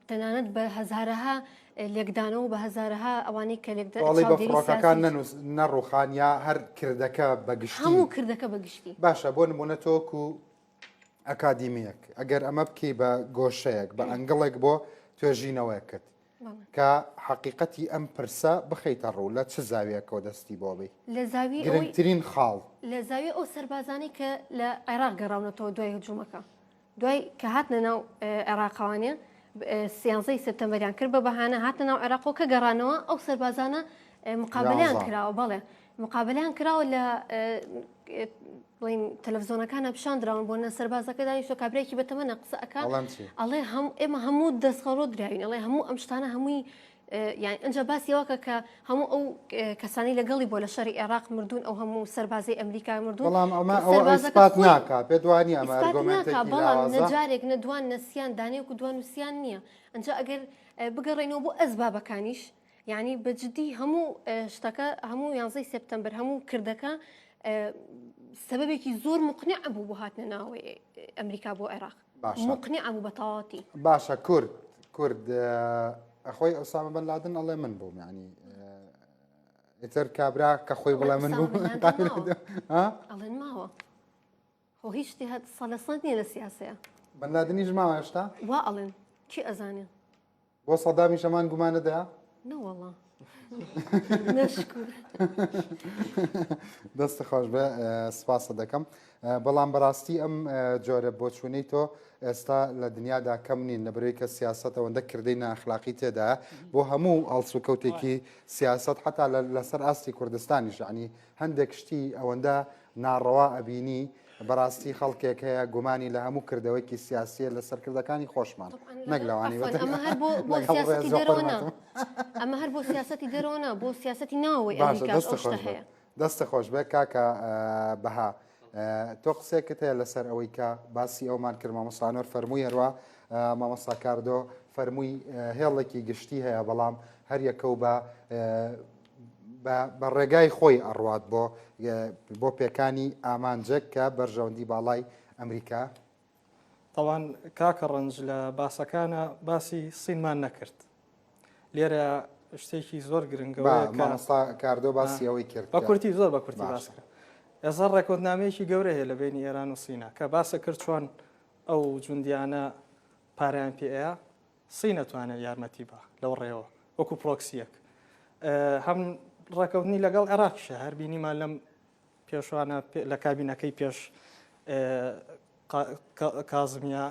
تەنانەت بە هەزارەها لێکدانەوە بە هەزارەها ئەوانەی کە ئەڵی بە فڕۆکەکان نەڕوخان یا هەر کردەکە بەگشتی هەموو کردەکە بەگشتی باشە بۆ نمونە تۆک و ئەکادیمیەک ئەگەر ئەمە بکەی بە گۆشەیەک بە ئەنگڵێک بۆ توێژینەوەیەکت کە حقیقەتی ئەم پرسە بخەیتە ڕوو لە چه زاویەکەەوە دەستی بۆ بێ لە زاوی گرنگترین خاڵ لە زاوی ئەو سەربازانی کە لە عێراق گەڕاونەتەوە دوای هجوومەکە دوای کە هاتنە ناو عێراقوانێ سیانزەی سپتەمبەریان کرد بە بەهانە هاتە ناو عێراقۆ کە گەڕانەوە ئەو سەربازانە مقابلیان کراوە بەڵێ مقابلیان کراوە لە بڵین تەلەڤزیۆنەکانە پیشاندراون بۆ نە سەربازەکە دانیشتۆ کابرایەکی بەتەمەنە قسە ئەکا ئەڵێ ئێمە هەموو دەستخەڕۆ دراوین ئەڵێ هەموو ئەم شتانە هەمووی یعنی ئەنجا باسیەوەکە کە هەموو ئەو کەسانی لەگەڵی بۆ لە شەڕی عێراق مردوون ئەو هەموو سەربازی ئەمریکا مردوون بەڵام ئەمە ئەوە ئیسپات ناکا پێ دوانی ئەمە ئەرگۆمنتێکی بەڵام نەجارێک نەدوان نەسیان دانێک و دوان وسیان نییە ئەنجا ئەگەر بگەڕێنەوە بۆ ئەسبابەکانیش یعنی بەجددی هەموو شتەکە هەموو 11 سپتەمبەر هەموو کردەکە سببێکی زۆر مقنع بوو بۆ هاتنە ناوەی ئەمریکا بۆ عێراق مقنع بوو بە تەواوەتی باشە کورد ئەخۆی ئەوسامە بن لادن ئەڵێ من بووم ینی ئیتر کابرا کە خۆی بڵێ من بوو ئەڵێن ماوە خۆ هیچ شتی هەت سەلەسەند نییە لە سیاسەیە بەنادنیش ماوە هێشتا وا ئەڵێن کی ئەزانێ بۆ سەدامی شەمان گومانەدەیە نەوەڵڵا نەشکر دەستە خۆش بە سپاسە دەکەم بەڵام بەڕاستی ئەم جۆرە بۆچوونەی تۆ ئێستا لە دنیادا کەم نین لە بەرەوەی کە سیاست ئەوەندە کردەی ناخلاقی تێدا بۆ هەموو ئەڵسو کەوتێکی سیاست حتا لەسەر ئاستی کوردستانیش عنی هەندێک شتی ئەوەندە ناڕەوا ئەبینی بەڕاستی خەڵکێک هەیە گومانی لە هەموو کردەوەیکی سیاسیە لە سەرکردەکانی خۆشمان نەگلەوانی ئەمە هەر بۆ سیاستی دەرەوەنا بۆ سیاستی ناوەوەی ئەمریکا هەیە دەستە خۆش بێ کاکە بەها تۆ قسێکت هەیە لەسەر ئەوەی کە باسی ئەومان کرد مامۆستانۆر فەرمووی هەروە مامۆستا کاردۆ فەرمووی هێڵێکی گشتی هەیە بەڵام هەر یەکە و بە ڕێگای خۆی ئەڕوات بۆ پێکانی ئامانجێک کە بەرژەوەندی باڵای ئەمریکا تاوان کاکە ڕەنج لە باسەکانە باسی سینمان نەکرد لێرە شتێکی زۆر گرنگەوە مامۆستا کاردۆ باسی ئەوەی کرد بە کورتی زۆر بە کورتی باسکە ئێستا ڕێکۆتنامەیەکی گەورە هەیە لە بینی ئێران و سینا کە باسە کرد چۆن ئەو جوندیانە پاریان پێەیە سی نەتوانێت یارمەتی بە لەو ڕێەوە وەکو پرۆکسیەک هەم ڕێکەوتنی لەگەڵ عێراقیشە هەر بینیمان لەم پێشوانە لە کابینەکەی پێش کازمیا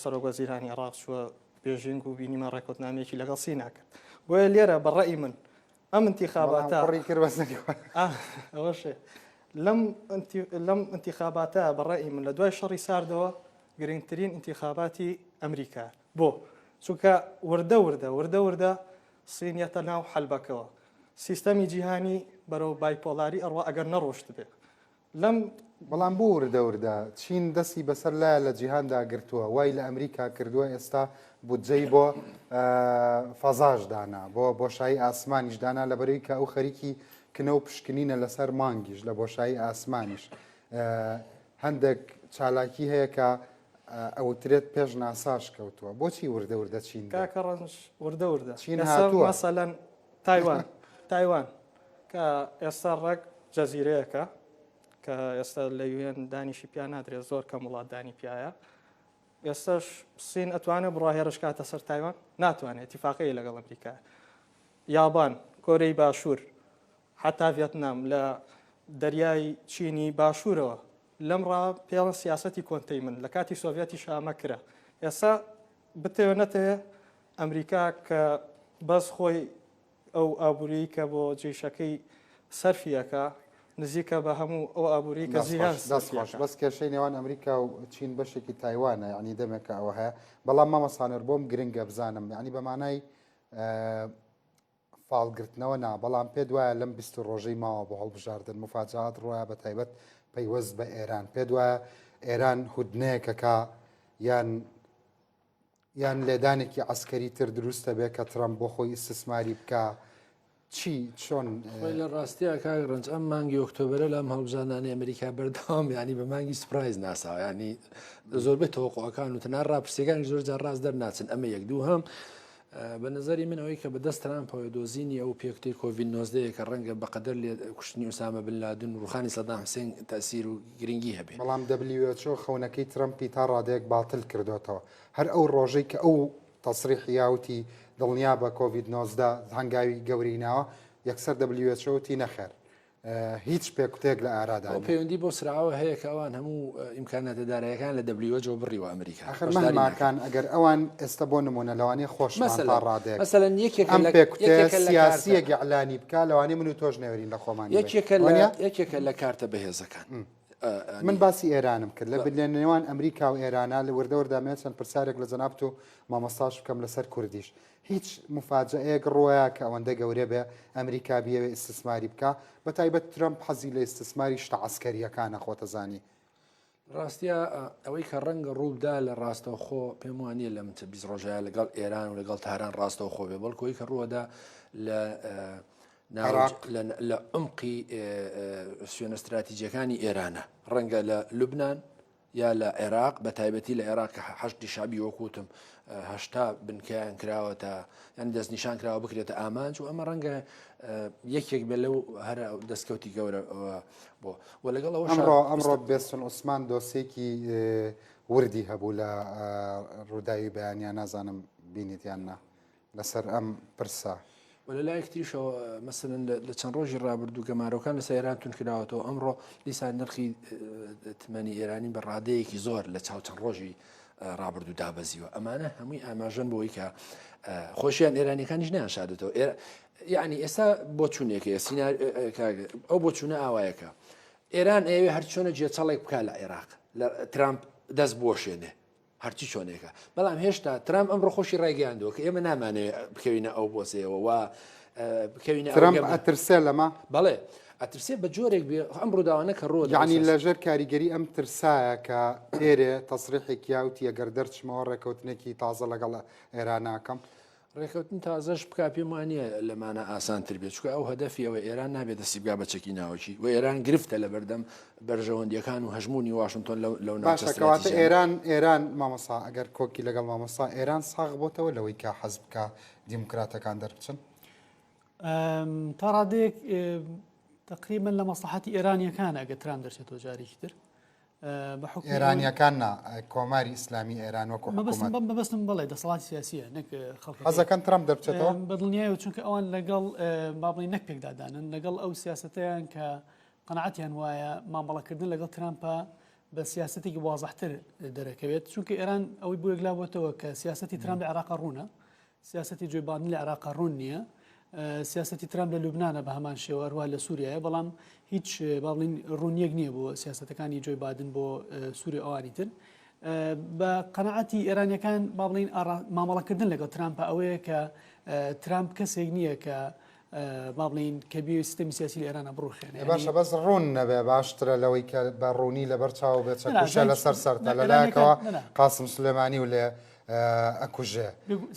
سەرۆگوەزیرانی عێراق چووە بێژینگ و بینیمان ڕێکۆتنامەیەکی لەگەڵ سینا کرد بۆیە لێرە بەڕێی من ئەم انتخاباتە ئەوەشێ لەم انتخاباتە بەڕێی من لە دوای شەڕی ساردەوە گرنگترین انتخاباتی ئەمریکا بۆ چونکە وردە سینیەتە ناو حەلبەکەوە سیستەمی جیهانی بەرەو بایپۆلاری ئەڕوا ئەگەر نەڕۆشت بێ لەم بەڵام بۆ وردە چین دەستی بەسەر لایە لە جیهاندا گرتووە وای لە ئەمریکا کردووە ئێستا بودجەی بۆ فەزاژدانا بۆ بۆشایی ئاسمانیشدانا لە بەرەوەی کە ئەو خەریکی کنە و پشکنینە لەسەر مانگیش لە بۆشایی ئاسمانیش هەندێک چالاکی هەیە کە ئەوترێت پێش ناساش کەوتووە بۆچی وردە چین کاکە ڕەنج وردە چین هاتووە مەسەلەن تایوان کە ئێستا ڕێک جەزیرەیەکە کە ئێستا لە یوێن دانیشی پیان نادرێت زۆر کەم وڵات دانی پیاە ئێستاش سین ئەتوانێت بڕاهێرش کاتە سەر تایوان ناتوانێت اتفاقی لەگەڵ ئەمریکا یابان کۆرەی باشوور حتا ڤێتنام لە دەریای چینی باشوورەوە لەم ڕا پێڵە سیاسەتی کۆنتەی من لە کاتی سۆڤێتی شامە کرا ئێستا بتەوە نەتەوێ ئەمریکا کە بەس خۆی ئەو ئابووری کە بۆ جێشەکەی سەرفیەکە نزیکە بە هەموو ئەو ئابووری کە زیان بەس کێشەی نێوان ئەمریکا و چین بەشێکی تایوانە ینی دەمێکە ئەوە هەیە بەڵام مامەسانەر بۆم گرنگە بزانم ینی بەمانای فاڵگرتنەوە نا بەڵام پێ دوایە لەم 20 ڕۆژەی ماوە بۆ هەڵبژاردن مفاجات ڕۆیە بە تایبەت پەیوەست بە ئێران پێ دوایە ئێران هودنەیەکەکە یان لێدانێکی عسکەری تر دروستە بێ کە ترەمپ بۆ خۆی ئیسtismاری بکە چۆن خۆی لە ڕاستیە کاگڕنج ئەم مانگی ئۆکتۆبرە لەم هەڵبژاردنانی ئەمریکا بەردەوام ینی بە مانگی سپرایز ناساوە ینی زۆربەی تەوەقعەکان و تەنها ڕاپرسیەکانی زۆر جار ڕاست دەرناچن ئەمە یەک دوو هەم بە نظری من ئەوەی کە بەدەست ترامپەوەی دۆزینی ئەو پێکتەی کۆڤید-19 کە ڕەنگە بەقەدەر لێ کوشتنی ئوسامە بن لادن و ڕوخانی سەدام حوسێن تەسیر و گرنگی هەبێت بەڵام WHO خەونەکەی ترمپی تا ڕادەیەک باتل کردوێتەوە هەر ئەو ڕۆژەی کە ئەو تەسریحی یاوتی دڵنیا بە کۆڤید-19 هەنگاوی گەوری ناوە یەکسەر WHO تی نەخێر هیچ پێکوتێک لە ئارادا پەیوەندی بۆ سراوە هەیە کە ئەوان هەموو ئیمکاناتەدارایەکان لە WHO بڕیوە ئەمریکا مەماکان ئەگەر ئەوان ئێستا بۆ نمونە لەوانەیە خۆشمان تا ڕادەیە مەسەلەن ئەم پێکوتێ سیاسیەک ئەعلانی بکە لەوانەیە من و تۆش نێوەرین لە خۆمان یەکێکە لە کارتە بەهێزەکان من باسی ئێرانم کرد لە نێوان ئەمریکا و ئێرانە لە وردەوردامێت چەند پرسیارێک لە جەنابەت و مامۆستاش بکەم لەسەر کوردیش هیچ مفاجئەیەک ڕۆیە کە ئەوەندە گەورە بێ ئەمریکا بێوێ ئیستثماری بکە بە تایبەت ترامپ حەزی لە ئیستثماری شتە عەسکەریەکانە خۆتەزانی ڕاستیە ئەوەی کە ڕەنگە ڕوودا لە ڕاستەوخۆ پێم وانە لەم 20 ڕۆژەیە لەگەڵ ئێران و لەگەڵ تاران ڕاستەوخۆ بێ بەڵکۆی کە ڕووەدا لە عمقی سوێنە استراتیجیەکانی ئێرانە ڕەنگە لە لوبناان یا لە عێراق بە تایبەتی لە عێراق حەشتی شابی وەکوتم هەشتا بنکیان کراوەتە یان دەستنیشان کراوە بکرێتە ئامانج و ئەمە ڕەنگە یەکێک بێ لەو هەر دەستکەوتی گەورە بۆ و لەگەڵ ئەمڕۆ بێستن عوسمان دۆسێکی وردی هەبوو لە ڕووداوی بەیانیان نازانم بینیتیاننا لەسەر ئەم پرسا لە لایەکتریشەوە مەسەن لە چەند ڕۆژی ڕابردوو گەمارۆکان لە سەیران تون کراوەتەوە ئەمڕۆ دیسان نرخی تمەنی ئێرانی بە ڕادەیەکی زۆر لە چاو چەند ڕۆژی ڕابردوو دابەزیوە ئەمانە هەمووی ئاماژەن بۆی کە خۆشیان ئێرانیەکانیش نیانشادێتەوە یعنی ئێستا بۆ چوونێکە ئەو بۆ چوونە ئاوایەکە ئێران ئێوێ هەر چۆنە جێچەڵێک بکە لە عێراق لە ترامپ دەست بۆشێنێ هەرچی چۆنێکە بەڵام هێشتا ترامپ ئەمڕۆ خۆشی ڕایگەاندووە کە ئێمە نامانێت بکەوینە ئەو بۆسەوە و بکەوینە ئەترسێ لەمە بەڵێ ئەترسێ بە جۆرێک بێ ئەم ڕووداوانە کە ڕۆ یعنی لەژێر کاریگەری ئەم ترسایە کە ئێرێ تەسریحێکی یاوتی ئەگەر دەرچمەوە ڕێکەوتنێکی تازە لەگەڵ ئێراناکەم ڕێکەوتن تازەش بک پێم وانە لەمانە ئاسانتر بێت چکە ئەو هەدەفیەوە ئێران نابێت دەستی بگا بە چەکی ناوەکی و ئێران گرفتە لە بەردەم بەرژەوەندیەکان و هەژمونی واشنگتۆن لەو ناوچەکەواتە ئێران مامۆسا ئەگەر کۆکی لەگەڵ مامۆسا ئێران ساغ بۆتەوە لەوەی کە حەز بکە دیموکراتەکان دەربچن تا ڕادەیەک تقریبا لە مەسلحەتی ئێرانیەکان ئەگە ترام دەرچێتەوە جارێکی تر ئێرانیەکان کۆماری ئیسلامی ئێران وەکو بەبستم بڵێ دەسەڵاتی سیاسیە نەک حەزەکەن ترامپ دەربچێتەوە بەدڵنیایە چونکە ئەوان لەگەڵ بابڵی نەک پێکدادانن لەگەڵ ئەو سیاستەیان کە قەنەعەتیان وایە مامەڵەکردن لەگەڵ ترامپە بە سیاستێکی وازەحتر دەرەکەوێت چونکە ئێران ئەوەی بۆ یەکلاوەتەوە کە سیاستی ترامپ لە عێراق ڕوونە سیاستی جۆی بایدن لە عێراق ڕوون نییە سیاستی ترامپ لە لوبنانە بە هەمان شێوە هەروە لە سووریایە بەڵام هیچ باڵین ڕوونیەک نییە بۆ سیاستەکانی جۆی بایدن بۆ سووری ئەوانی تر بە قەنەعەتی ئێرانیەکان باڵین مامەڵەکردن لەگەڵ ترامپە ئەوەیە کە ترامپ کەسێک نییە کە باڵین کە بێ سیستەمی سیاسی لە ئێرانە بڕوخێنێ باشە بەس ڕوون نەبێ باشترە لەوەی کە بە ڕوونی لەبەر چاو بێت چەکوشە لەسەر سەرتا لەلایەکەوە قاسم سلێمانی و لێ ئەکوژێ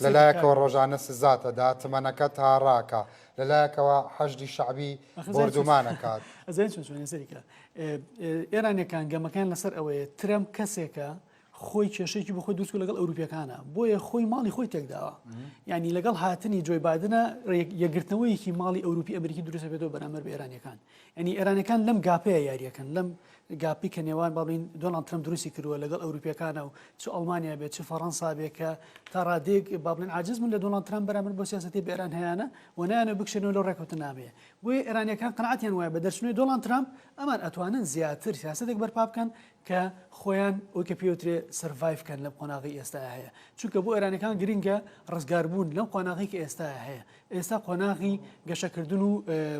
لەلایەکەوە ڕۆژانە سزاتەدا تمەنەکە تاڕاکە لەلایەکەوە حەشدی شعبی بردومانەکات ئەزین چۆن سەریکە ئێرانیەکان گەمەکان لەسەر ئەوەیە ترامپ کەسێکە خۆی کێشەیەکی بۆ خۆی دووسک لەگەڵ ئەوروپیەکانە بۆیە خۆی ماڵی خۆی تێکداوە یعنی لەگەڵ هاتنی جۆی بایدنە یەکگرتنەوەیەکی ماڵی ئەوروپی ئەمریکی دروستە بێتەوە بەرامبەر بە ئێرانیەکان ینی ئێرانیەکان لەم گاپەیە یاریەکەن لەم گاپی کە نێوان باڵین دۆناڵد ترامپ دروستی کردووە لەگەڵ ئەوروپیەکانە و چ ئەڵمانیا بێت چ فەڕەنسا بێت کە تا ڕادێک باڵین عاجز من لە دۆناڵد ترامپ بەرامبەر بۆ سیاسەتی بە ئێران هەیەە و نایانە بکشێنەوە لەو ڕێکەوتن نامەیە بۆیە ئێرانیەکان قەنەعەتیان وایە بە دەرچوونەوەی دۆناڵد ترامپ ئەمان ئەتوانن زیاتر سیاسەتێک بەرپا بکەن کە خۆیان ئەوی کە پێوترێ سەرڤایڤکەن لەم قۆناغی ئێستا هەیە چونکە بۆ ئێرانەکان گرنگە ڕزگاربوون لەم قۆناغی کە ئێستا هەیە ئێستا قۆناغی گەشەکردن و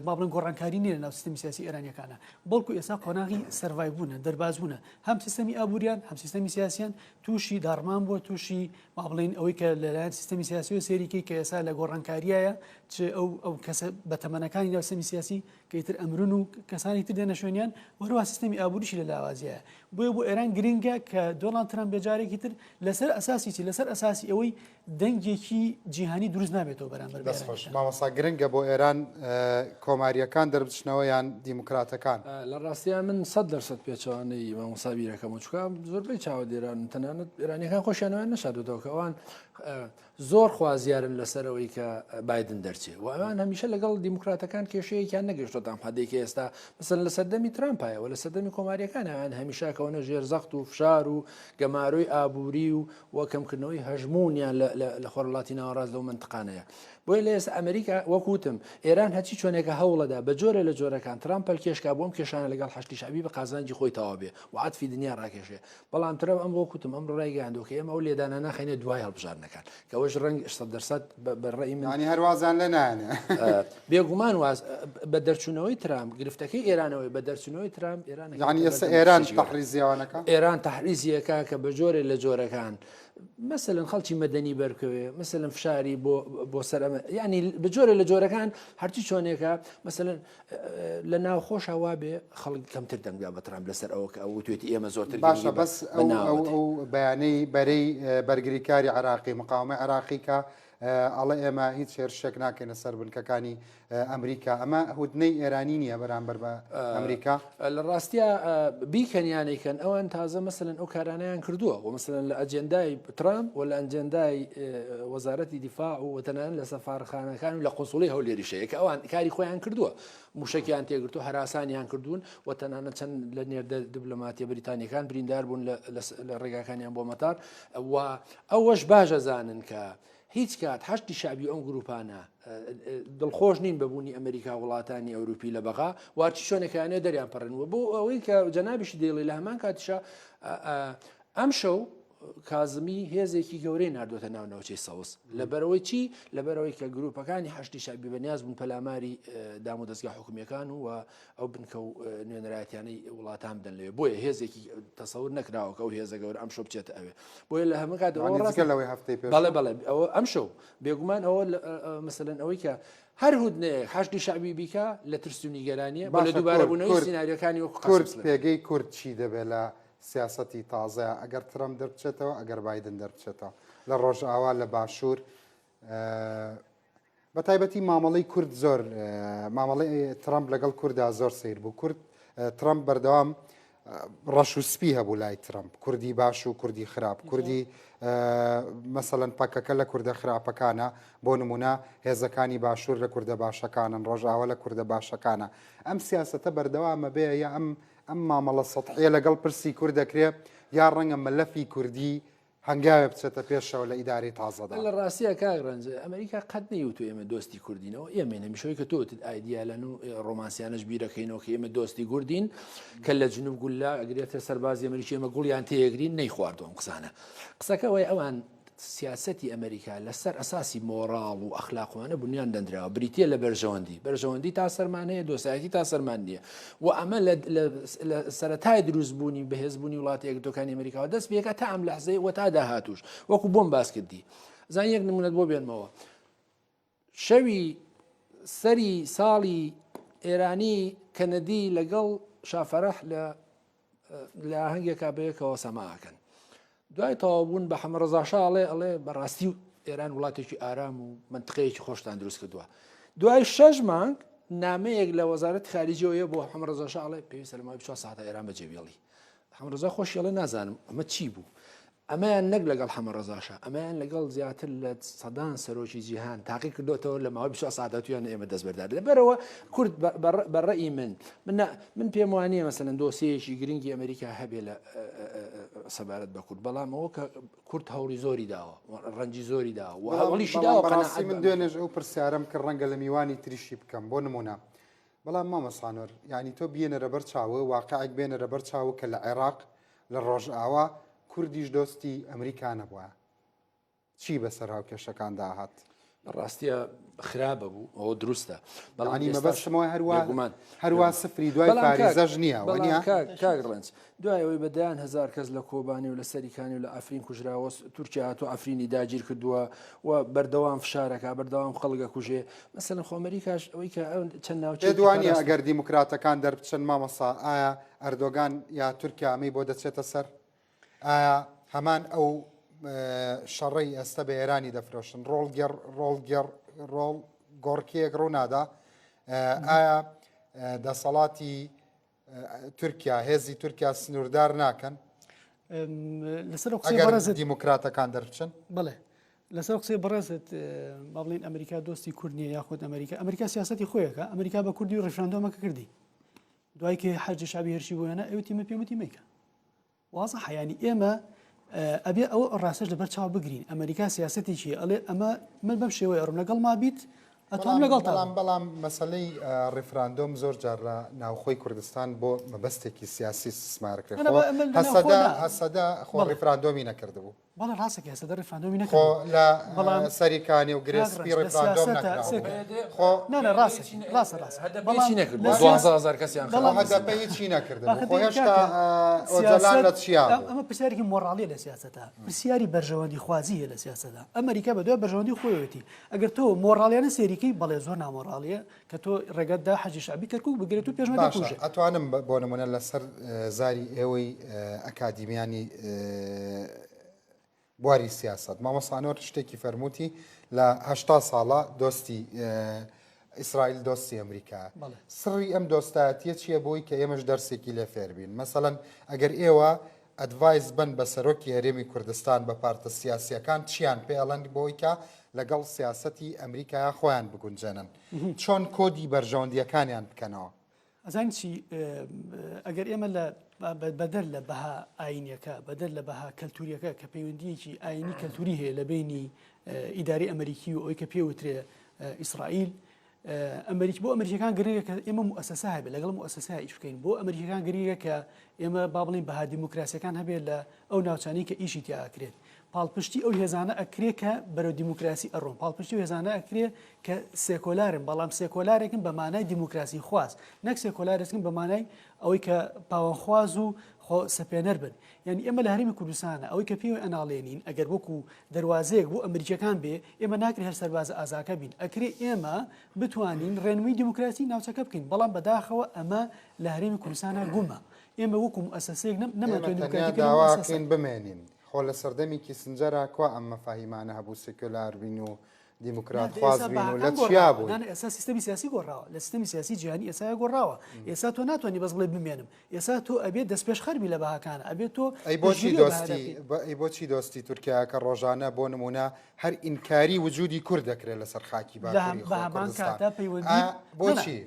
بابڵن گۆڕانکاری نیە لەناو سیستەمی سیاسی ئێرانیەکانە بەڵکو ئێستا قۆناغی سەرڤایڤبوونە دەربازبوونە هەم سیستەمی ئابووریان هەم سیستەمی سیاسیان تووشی داڕمان بووە تووشی بابڵین ئەوەی کە لەلایەن سیستەمی سیاسی و سێریکەی کە ئێستا لە گۆڕانکاریایە چ ئەو کەسە بەتەمەنەکانی ناو سیستەمی سیاسی کە ئیتر ئەمرن و کەسانی تر دێنە شوێنیان وەروە سیستەمی ئابووریشی لە لاوازیایە بۆ ئێران گرنگە کە دۆناڵد ترامپ بێجارێکی تر لەسەر ئەساسی چی لەسەر ئەساسی ئەوەی دەنگێکی جیهانی دروست نابێتەوە بەرامبەر دەستخۆش مامەسا گرنگە بۆ ئێران کۆماریەکان دەربچنەوەیان دیموکراتەکان لە ڕاستیان من 100% پێچوانەی مامۆسابیرەکەم و چکە زۆربەی چاودێران تەنانەت ئێرانیەکان خۆشیانەوەیان نەشادوتەوە کە ئەوان زۆر خوازیارن لەسەرەوەی کە بایدن دەرچێ و ئەوان هەمیشە لەگەڵ دیموکراتەکان کێشەیەکیان نەگەشتۆتان حدێکی ئێستا مثل لە سەردەمی ترامپایەوە لە سەردەمی کۆماریەکانیان هەمیشە کەونە ژێر زەخت و فشار و گەماروی ئابووری و وەکەمکردنەوەی هەژمونیان لە خۆرڵاتی ناوەڕاست لەو منطقانەیە بۆی لە ئێستا ئەمریکا وەکوتم ئێران هەچی چۆنێکە هەوڵەدا بە جۆرە لە جۆرەکان ترامپ کێشکا بۆم کێشانە لەگەڵ حشتی شعبی بە قازانجی خۆی تەواو بێ و عاتفی دنیا ڕاکێشێ بەڵام ترەوە ئەم وەکوتم ئەم ڕێگەیاندۆکە ئێمە ئەو لێدانە ناخینێ دوای هەڵبژارنەکان کە ئەوەش ڕەنگ 100% بەڕێی من ینی هەروازان لە نانە بێگومان واز بە دەرچوونەوەی ترامپ گرفتەکەی ئێرانەوەی بە دەرچوونەوەی ترامپ ئێران یعنی ئێستا ئێران تەحریزیەوەنەکە ئێران تەحریزیەکە کە بە جۆرێ لە جۆرەکان مثلن خەڵکی مەدەنی بەرکەوێ مثلن فشاری بۆ سەرمە ینی بجۆرە لە جۆرەکان هەرچی چۆنێکە مثلن لە ناوخۆش هەوا بێ خەڵک کەمتر دەنگا بە ترامپ لەسەر ئەوە کە ئەو توێتی ئێمە زۆرتر باشە بەس ئەو بەیانەی بەرەی بەرگریکاری عراقی مقاومە عراقی کە ئەڵێ ئێمە هیچ هێرشێک ناکەینە سەر بنکەکانی ئەمریکا ئەمە هودنەی ئێرانی نییە بەرامبەر بە ئەمریکا لە ڕاستیە بیکەنیانێکن ئەوان تازە مثلن ئەو کارانیان کردووە و مثلن لە ئەجندای ترامپ و لە ئەنجندای وەزارەتی دیفاع و وەتەنان لە سەفارخانەکان و لە قۆسوڵی هەولێریشەیە کە ئەوان کاری خۆیان کردووە موشکیان تێگرتو هەراسانیان کردوون و تەنانە چەند لە نێردە دیبلۆماتیە بریتانیەکان بریندار بوون لە ڕێگاکانیان بۆ مەتار و ئەوەش باشە زانن کە هیچ کات هەشتی شعبی ئەم گروپانە دڵخۆش نین بەبوونی ئەمریکا وڵاتانی ئەوروپی لە بەغا وارچی شوێنەکانێ دەریان پەڕنوە بۆ ئەوەی کە جەنابیشی دێڵی لە هەمان کاتیشە ئەم شەو کازمی هێزێکی گەورەی نردۆتە ناو ناوچەی سەوز لەبەرەوەی چی لەبەرەوەی کە گروپەکانی هەشتی شعبی بەنیاز بوون پەلاماری دام و دەستگا حکومیەکان و ئەو بنکە و نوێنەرایەتیانەی وڵاتان بدەن لێ بۆیە هێزێکی تەسەور نەکراوە کە ئەو هێزە گەورە ئەم شەو بچێتە ئەوێ بۆیە لە هەموو لەوەی هەفتەی پێش بەڵێ ئەوە ئەم شەو بێگومان ئەوە مثلەن ئەوەی کە هەر هودنەیە هەشتی شعبی بیکە لە ترسونی گەرانیە بۆ لە دووبارە بوونەوەی سیناریۆکانی وەکو کورد پێگەی کورد چی دەبێت لە سیاسەتی تازە ئەگەر ترامپ دەربچێتەوە ئەگەر بایدن دەربچێتەوە لە ڕۆژئاوا لە باشوور بە تایبەتی مامەڵەی کورد زۆر مامەڵی ترامپ لەگەڵ کووردا زۆر سیر بوو کورد ترامپ بەردەوام ڕەش و سپی هەبوو لای ترامپ کوردی باش و کوردی خراپ کوردی مەسەڵەن پاکەکە لە کووردە خراپەکانە بۆ نمونە هێزەکانی باشوور لە کووردە باشەکانن ڕۆژئاوا لە کووردە باشەکانە ئەم سیاسەتە بەردەوامە بێ یا ئەم مامەڵە سەطحیە لەگەڵ پرسی کوورد دەکرێت یا ڕەنگە مەلەفی کوردی هەنگاوێ بچێتە پێشەوە لە ئیداری تازەدا لە ڕاستیە کاگڕەنج ئەمریکا قەت نەیوت ئێمە دۆستی کوردینەوە ئێمە نەمیشەوەی کە تۆت ئایدیالەن و ڕۆمانسیانەش بیرەکەینەوە کە ئێمە دۆستی کوردین کە لە جنوب گولا ئەگرێتە سەربازی ئەمریکی ئێمە گوڵیان تێگرین نەیخواردەوە قسانە قسەکەەوەی ئەوان سیاسەتی ئەمریکا لەسەر ئەساسی مۆراڵ و ئەخلاقوانە بنیان دەندراوە بریتە لە بەرژەوەندی تا سەرمانەیە دۆسایەتی تا سەرمان نییە و ئەمە لە سەرەتای دروستبوونی بەهێزبوونی وڵاتی یەکگرتوەکانی ئەمریکاوە دەست پێکە تا ئەم لەحزەی وە تا داهاتوش وەکو بۆم باس کردی زان یەک نمونەت بۆ بێنمەوە شەوی سەری ساڵی ئێرانی کەنەدی لەگەڵ شافەرەح لە ئاهەنگێکا بەیەکەوە سەماعەکەن دوای تەواوبوون بە حەمەڕەزاشاڵێ ئەڵێ بەڕاستی و ئێران وڵاتێکی ئارام و منطقەیەکی خۆشتان دروست کردووە دوای 6 مانگ نامەیەک لە وەزارەت خارجیەوەیە بۆ حەمەڕەزاشاڵێ پێویستە لە ماوەی 4 ساعتە ئێران بەجێبێڵی حەمەڕەزا خۆشیڵێ نازانم ئەمە چی بوو ئەمەیان نەک لەگەڵ حەمەڕەزاشە ئەمەیان لەگەڵ زیاتر لە سەدان سەرۆکی جیهان تاقی کردوتەوە لە ماوەی 4 ساعتە تویان ئێمە دەست بەردار لەبەرەوە کورد بەڕێی من پێم وانییە مەسەلەن دۆسیەیەکی گرنگی ئەمریکا هەبێ لە سەبارەت بە کورد بەڵام ئەوە کە کورد هەوڵی زۆری داوە ڕەنجی زۆری داوە و هەوڵیشی داوە بەڕاستی من دوێنێژ ئەو پرسیارم کە ڕەنگە لە میوانی تریشی بکەم بۆ نمونە بەڵام مامەسانۆر یعنی تۆ بێنەرە بەر چاوە واقعێک بێنەرە بەر چاوە کە لە عێراق لە ڕۆژئاوا کوردیش دۆستی ئەمریکا نەبووە چی بەسەر هاوکێشەکان داهات ڕاستیە خراپە بوو ئەوە دروستە ینی مەبەستمەوە هەروە سفری دوای پاریزەژ نییە کاگڕنج دوایەوەی بەدایان هزار کەس لە کۆبانی و لە سەریکانی و لە ئەفرین کوژراوە تورکیا هاتو ئەفرینی داگیر کردووە و بەردەوام فشارەکە بەردەوام خەڵگە کوژێ مەسەلەن خۆمەریکاش ئەوەی کە چەند ناوچێ دوانیە ئەگەر دیموکراتەکان دەربچن مامەسا ئایا ئەردۆگان یا تورکیا ئەمەی بۆ دەچێتە سەر ئایا هەمان ئەو شەڕی ئێستا بە ئێرانی دەفرۆشن ڕۆڵ گۆڕکیەک ڕوونادا ئایا دەسەڵاتی تورکیا هێزی تورکیا سنووردار ناکەن لەسەر دیموکراتەکان دەرچن بڵێ لەسەر قسەی بەڕێزت با بڵین ئەمریکا دۆستی کورد نییە یاخود ئەمریکا سیاسەتی خۆیەکە ئەمریکا بە کوردی و ڕێفراندۆمەکە کردی دوای کە حەج شعبی هێرشی بووێنە ئەوتیمە پێمەتی مەیکە وازە حیانی ئێمە ئەبێ ئەوە ڕاستش لەبەر چاو بگرین ئەمریکا سیاسەتی چی ئەڵێ ئەمە من بەم شێوەیە ئەڕم لەگەڵ ما بیت ئەتوانم لەگەڵ بەڵام مەسلەی ڕێفراندۆم زۆر جارڕ ناوخۆی کوردستان بۆ مەبەستێکی سیاسی سمارکرێت هەسەدا خۆ ڕێفراندۆمی نەکردبوو بەڵێ ڕاستێکی هەسەدا ڕێفراندۆمی نەکرد لە سەریکانی و گرێسپی ڕێفراندۆم هەدەپەی نەکردبوو هێشتا ئۆجەلان لە چیا ئەمە پرسیارێکی مۆڕاڵیە لە سیاسەتە پرسیاری بەرژەوەندی خوازیە لە سیاسەدا ئەمریکا بە دوای بەرژەوەندی خۆیەتی ئەگەر تۆ مۆڕاڵیانە سێریکەی بەڵێ زۆر نامۆڕاڵیە کە تۆ ڕێگەتدا حەجی شعبی کەرکوو بگرێت و پێشمە دەکوژێ ئەتوانم بۆ نمونە لەسەر زاری ئێوەی ئەکادیمیانی بواری سیاست مامۆسانۆر شتێکی فەرمووتی لە هەشتا ساڵە دۆستی ئیسرائیل دۆستی ئەمریکا سڕی ئەم دۆستایەتیە چییە بۆی کە ئێمەش دەرسێکی لێ فێربین مەسەڵەن ئەگەر ئێوە ئەدڤایس بن بە سەرۆکی هەرێمی کوردستان بە پارتە سیاسیەکان چیان پێڵند بۆی کە لەگەڵ سیاسەتی ئەمریکایە خۆیان بگونجێنن چۆن کۆدی بەرژەوەندیەکانیان بکەنەوە ئەزان چی ئەگەر ئێمە لە بەدەر لە بەها ئاینیەکە بەدەر لە بەها کەلتوریەکە کە پەیوەندیەکی ئاینی کەلتوری هەیە لە بینی ئیداری ئەمریکی و ئەوی کە پێوترێ ئیسرائیل بۆ ئەمریکەکان گرنگە کە ئێمە موسسە هەبێت لەگەڵ موسسە ئیش بکەین بۆ ئەمریکەکان گرنگە کە ئێمە با بڵین بەها دیموکراسیەکان هەبێت لە ئەو ناوچانی کە ئیشی تیاکرێت پاڵپشتی ئەو هێزانە ئەکرێ کە بەرەو دیموکراسی ئەڕۆن پاڵپشتی و هێزانە ئەکرێ کە سێکۆلارن بەڵام سێکۆلارێکن بە مانای دیموکراسی خواست نەک سێکۆلارێکن بە مانای ئەوەی کە پاوەخواز و خۆ سەپێنەر بن یعنی ئێمە لە هەرێمی کوردستانە ئەوەی کە پێوی ئەناڵێنین ئەگەر وەکو دەواازەیەک بۆ ئەمریکەکان بێ ئێمە ناکرێت هەر سەرباز ئازاکە بین ئەکرێ ئێمە بتوانین ڕێنمووی دیموکراسی ناوچەکە بکەین بەڵام بەداخەوە ئەمە لە هەرێمی کوردستانە گومە ئێمە وەکو ئەسەسەیەک نەمەتوانین بمێنین خۆ لە سەردەمی کیسنجەرە کوا ئەم مەفاهیمانە هەبوو سێکولار بین و دیموکرات خواز بین و لە چیا بوو ئێستا سیستەمی سیاسی گۆڕاوە لە سیستەمی سیاسی جیهانی ئێستا گۆڕاوە ئێستا تۆ ناتوانانی بەس بڵێ بمێنم ئێستا تۆ ئەبێت دەست پێش خەربی لە بەهاکانە ئەبێت تۆ بۆچی دۆستی تورکیا کە ڕۆژانە بۆ نمونە هەر ئینکاری وجودی کورد دەکرێت لەسەر خاکی بەهامان کاتە پەیوەندی بۆچی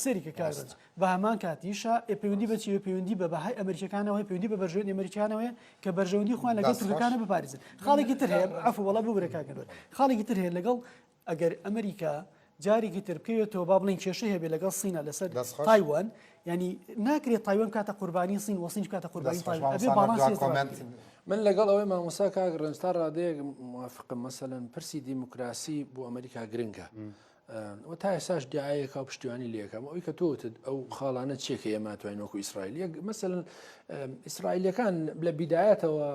سەریکە کارگەنج بە هەمان کاتیشە پەیوەندی بەچی پەیوەندی بە بەهای ئەمریکەکانەوەی پەیوەندی بە بەرژەوەندی ئەمریکانەوەی کە بەرژەوەندی خۆیان لەگەڵ تورکەکانە بپارێزن خاڵێکی تر هەیە عەفو وەڵا ببرە کاکەنوەر خاڵێکی تر هەیە لەگەڵ ئەگەر ئەمریکا جارێکی تر بکەوێتەوە با بڵین کێشەی هەبێ لەگەڵ سینە لەسەر تایوان ینی ناکرێت تایوان کاتە قوربانی سین وەسین کاتە قوربانی تایوان ئەبێ باڵانس من لەگەڵ ئەوەی مامۆستا کاگڕنج تا ڕادەیەک موافقم مەسەلەن پرسی دیموکراسی بۆ ئەمریکا گرنگە و تا ئێساش دیایەکە و پشتیوانی لێکەم ئەوەی کە تۆتت ئەو خاڵانە چێکە ئێمە توانین وەکو ئیسرائیل مەسەلەن ئیسرائیلیەکان لە بیدایەتەوە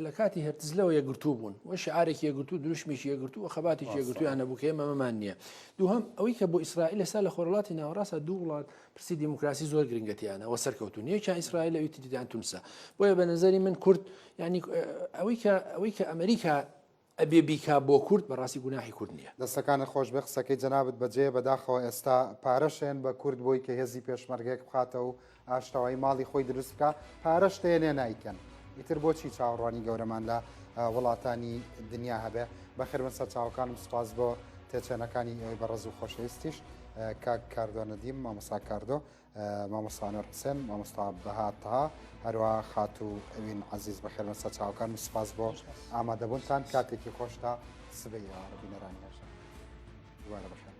لە کاتی هەرتزلەوە یەکگرتوو بوون وە شعارێکی یەکگرتوو دروشمیشی یەکگرتوو و خەباتێکی یەکگرتوویان نەبوو کە ئێمە مەمان نییە دووهەم ئەوەی کە بۆ ئیسرائیل ئێستا لە خۆرهڵاتی ناوەڕاستە دوو وڵات پرسی دیموکراسی زۆر گرنگەتیانە وە سەرکەوتون یەکیان ئیسرائیل ئەوی تریان تونسە بۆیە بە نەزەری من کورد ینی ئەوەی کە ئەمریکا ئەبێ بیکا بۆ کورد بەڕاستی گوناحی کورد نییە دەستەکانت خۆش بێ قسەکەی جەنابەت بەجێ بەداخەوە ئێستا پارەشێن بە کورد بۆی کە هێزی پێشمەرگەیەک بخاتە و ئاشتەوایی ماڵی خۆی دروست بکە پارەش تێنێ نایکەن ئیتر بۆچی چاوەڕوانی گەورەمان لە وڵاتانی دنیا هەبێ بەخێربن سەر چاوەکانم سپاس بۆ تێچێنەکانی ئەوەی بەڕێز و خۆشەویستیش کاک کاردۆ نەدیم مامۆستا کاردۆ مامۆستا نۆر حوسێن مامۆستا بەهاتەها هەروە خات و ئەوین عەزیز بەخێربن سەر چاوەکانم سپاس بۆ ئامادەبوونتان کاتێکی خۆشتا سبەی عەرەبینەرانی هێشە دوبارە بەخێر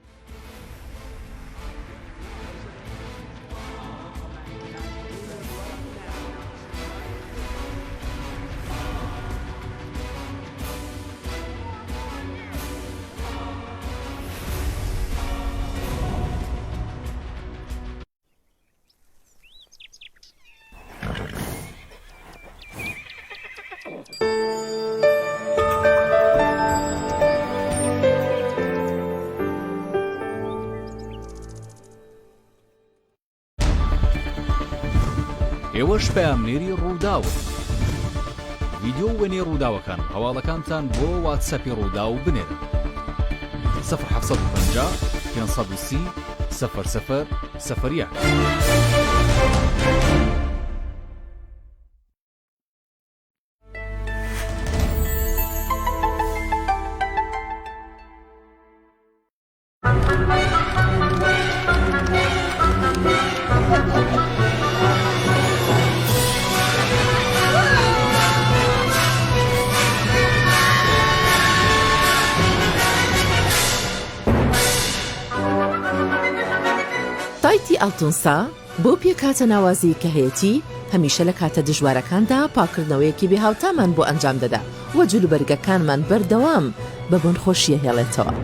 ئێوەش پامنێری ڕووداوە ویددیو وێنێ ڕووداوەکان و هەواڵەکانتان بۆ واتسەپی ڕوودا و بنێرن 1950 530 00 01. سایتی ئەڵتونسا بۆ پێکاتە ناوازی کە هەیەی هەمیشە لە کاتە دژوارەکاندا پاکردنەوەیەکی بێهاوتامان بۆ ئەنجام دەدا و جلوبەرگەکانمان بەردەوام بە بۆنخۆشیە هێڵێتەوە.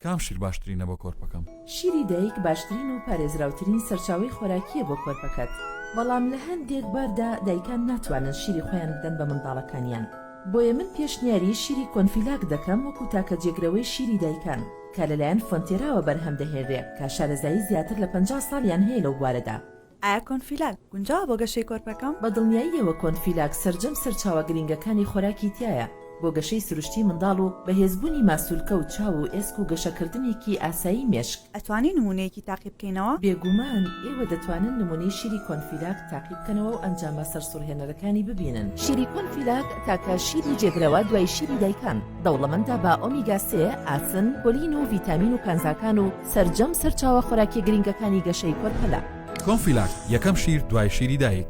کام شیر باشترینە بۆ کۆرپەکەم؟ شیری دایک باشترین و پارێزراوترین سەرچاوی خۆراکیە بۆ کۆرپەکەت، بەڵام لە هەندێک باردا دایکان ناتوانن شیری خۆیان بدەن بە منداڵەکانیان. بۆیە من پێشنیاری شیری کۆنفیلاک دەکەم وەکو تاکە جێگرەوەی شیری دایکان کە لەلایەن فۆنتێراوە بەرهەم دەهێنرێ کە شارەزایی زیاتر لە 50 ساڵیان هەیە لەو بوارەدا. ئایا کۆنفیلاک گونجاوە بۆ گەشەی کۆرپەکەم؟ بە دڵنیاییەوە کۆنفیلاک سەرجەم سەرچاوە گرنگەکانی خۆراکی تایە بۆ گەشەی سروشتی منداڵ و بەهێزبوونی ماسوولکە و چاو و ئێسک و گەشەکردنێکی ئاسایی مێشک. ئەتوانی نمونەیەکی تاقی بکەینەوە؟ بێگومان ئێوە دەتوانن نمونەی شیری کۆنفیلاک تاقی بکەنەوە و ئەنجامە سەرسوڕهێنەرەکانی ببینن. شیری کۆنفیلاک تاکە شیری جێگرەوە دوای شیری دایکان دەوڵەمەندە بە ئۆمیگا 3 ئاسن، پۆلین و ڤیتامین و کانزاکان و سەرجەم سەرچاوە خۆراکی گرنگەکانی گەشەی کۆرپەلا. کۆنفیلاک یەکەم شیر دوای شیری دایک.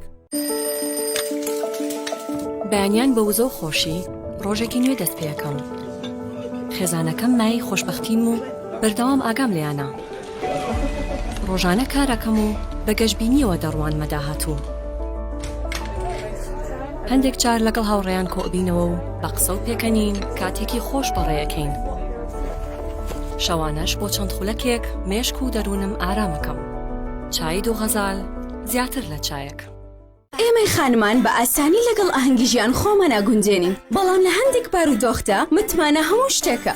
بەیانیان بە وزە و خۆشی ڕۆژێکی نوێ دەست پێەکەم. خێزانەکەم مای خۆشبەختیم و بەردەوام ئاگام لێیانە. ڕۆژانە کارەکەم و بە گەشتبینیەوە دەڕوان مەداهاتوو. هەندێک جار لەگەڵ هاوڕێیان کۆبینەوە و بە قسە و پێکەنین کاتێکی خۆش بەڕێیەکەین. شەوانەش بۆ چەند خولەکێک مێشک و دەروونم ئارامەکەم. چای و غەزال زیاتر لە چایەک. ئێمەی خانمان بە ئاسانی لەگەڵ ئاهەنگی ژیان خۆمان ناگونجێنین، بەڵام لە هەندێک بارودۆختە متمانە هەموو شتێکە.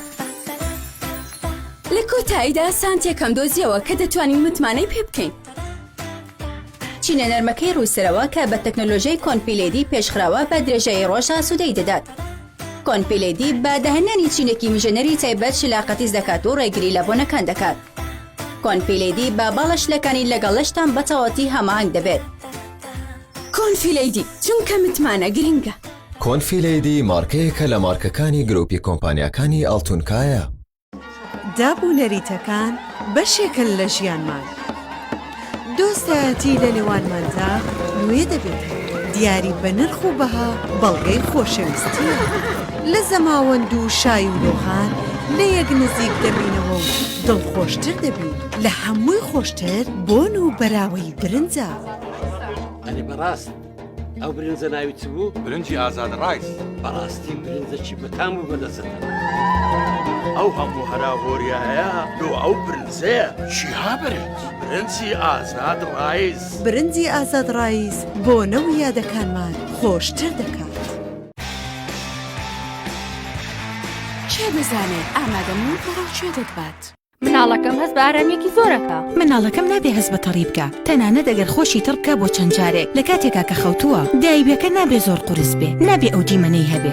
لە کۆتاییدا سانتێکم دۆزیەوە کە دەتوانین متمانەی پێ بکەین. چینە نەرمەکەی ڕووسەرەوە کە بە تەکنۆلۆژیای کۆنفیلێدی پێشخراوە بە درێژەی ڕۆژە سوودەی دەدات. کۆنفیلێدی بە داهێنانی چینێکی مژەنەری تایبەت شلاقەتیز دەکات و ڕێگری لە بۆنەکان دەکات. کۆنفیلێدی بە باڵەشلەکانی لەگەڵشتان بەتەواتی هەماهنگ دەبێت. کۆنفیلێدی چونکە متمانە گرنگە. کۆنفیلێدی مارکەیەکە لە مارکەکانی گرۆپی کۆمپانیەکانی ئەڵتونکایە. دابوونەریتەکان بەشێکن لە ژیانمان. دۆستایەتی لە نێوانماندا نوێ دەبێت. دیاری بە نرخ و بەها بەڵگەی خۆشەویستیە. لە زەماوەند و شای و لۆخان لە یەک نزیک دەبینەوە و دڵخۆشتر دەبین. لە هەمووی خۆشتر بۆن و بەراوەی برنجە. ئەنی بەڕاست ئەو برنجە ناوی چ بوو؟ برنجی ئازاد ڕایس. بەڕاستی برنجەکی بەتام و بەدەستە. ئەو هەموو هەرا هۆریایە دۆ ئەو برنجەیە چیها برنجی ئازاد ڕایس. برنجی ئازاد ڕایس بۆ نەو یادەکانمان خۆشتر دەکات. چێ دەزانێت ئامادەمون بەڕاوچێ دەدبات. مناڵەکەم هەست بە ئارامێکی زۆرەکە. مناڵەکەم نابێ هەست بە تەڕی بکە، تەنانەت ئەگەر خۆشی تڕ بکە بۆ چەند جارێک لە کاتێکا کە خەوتووە. دایبەکە نابێ زۆر قورس بێ، نابێ ئەو دیمەنەی هەبێ.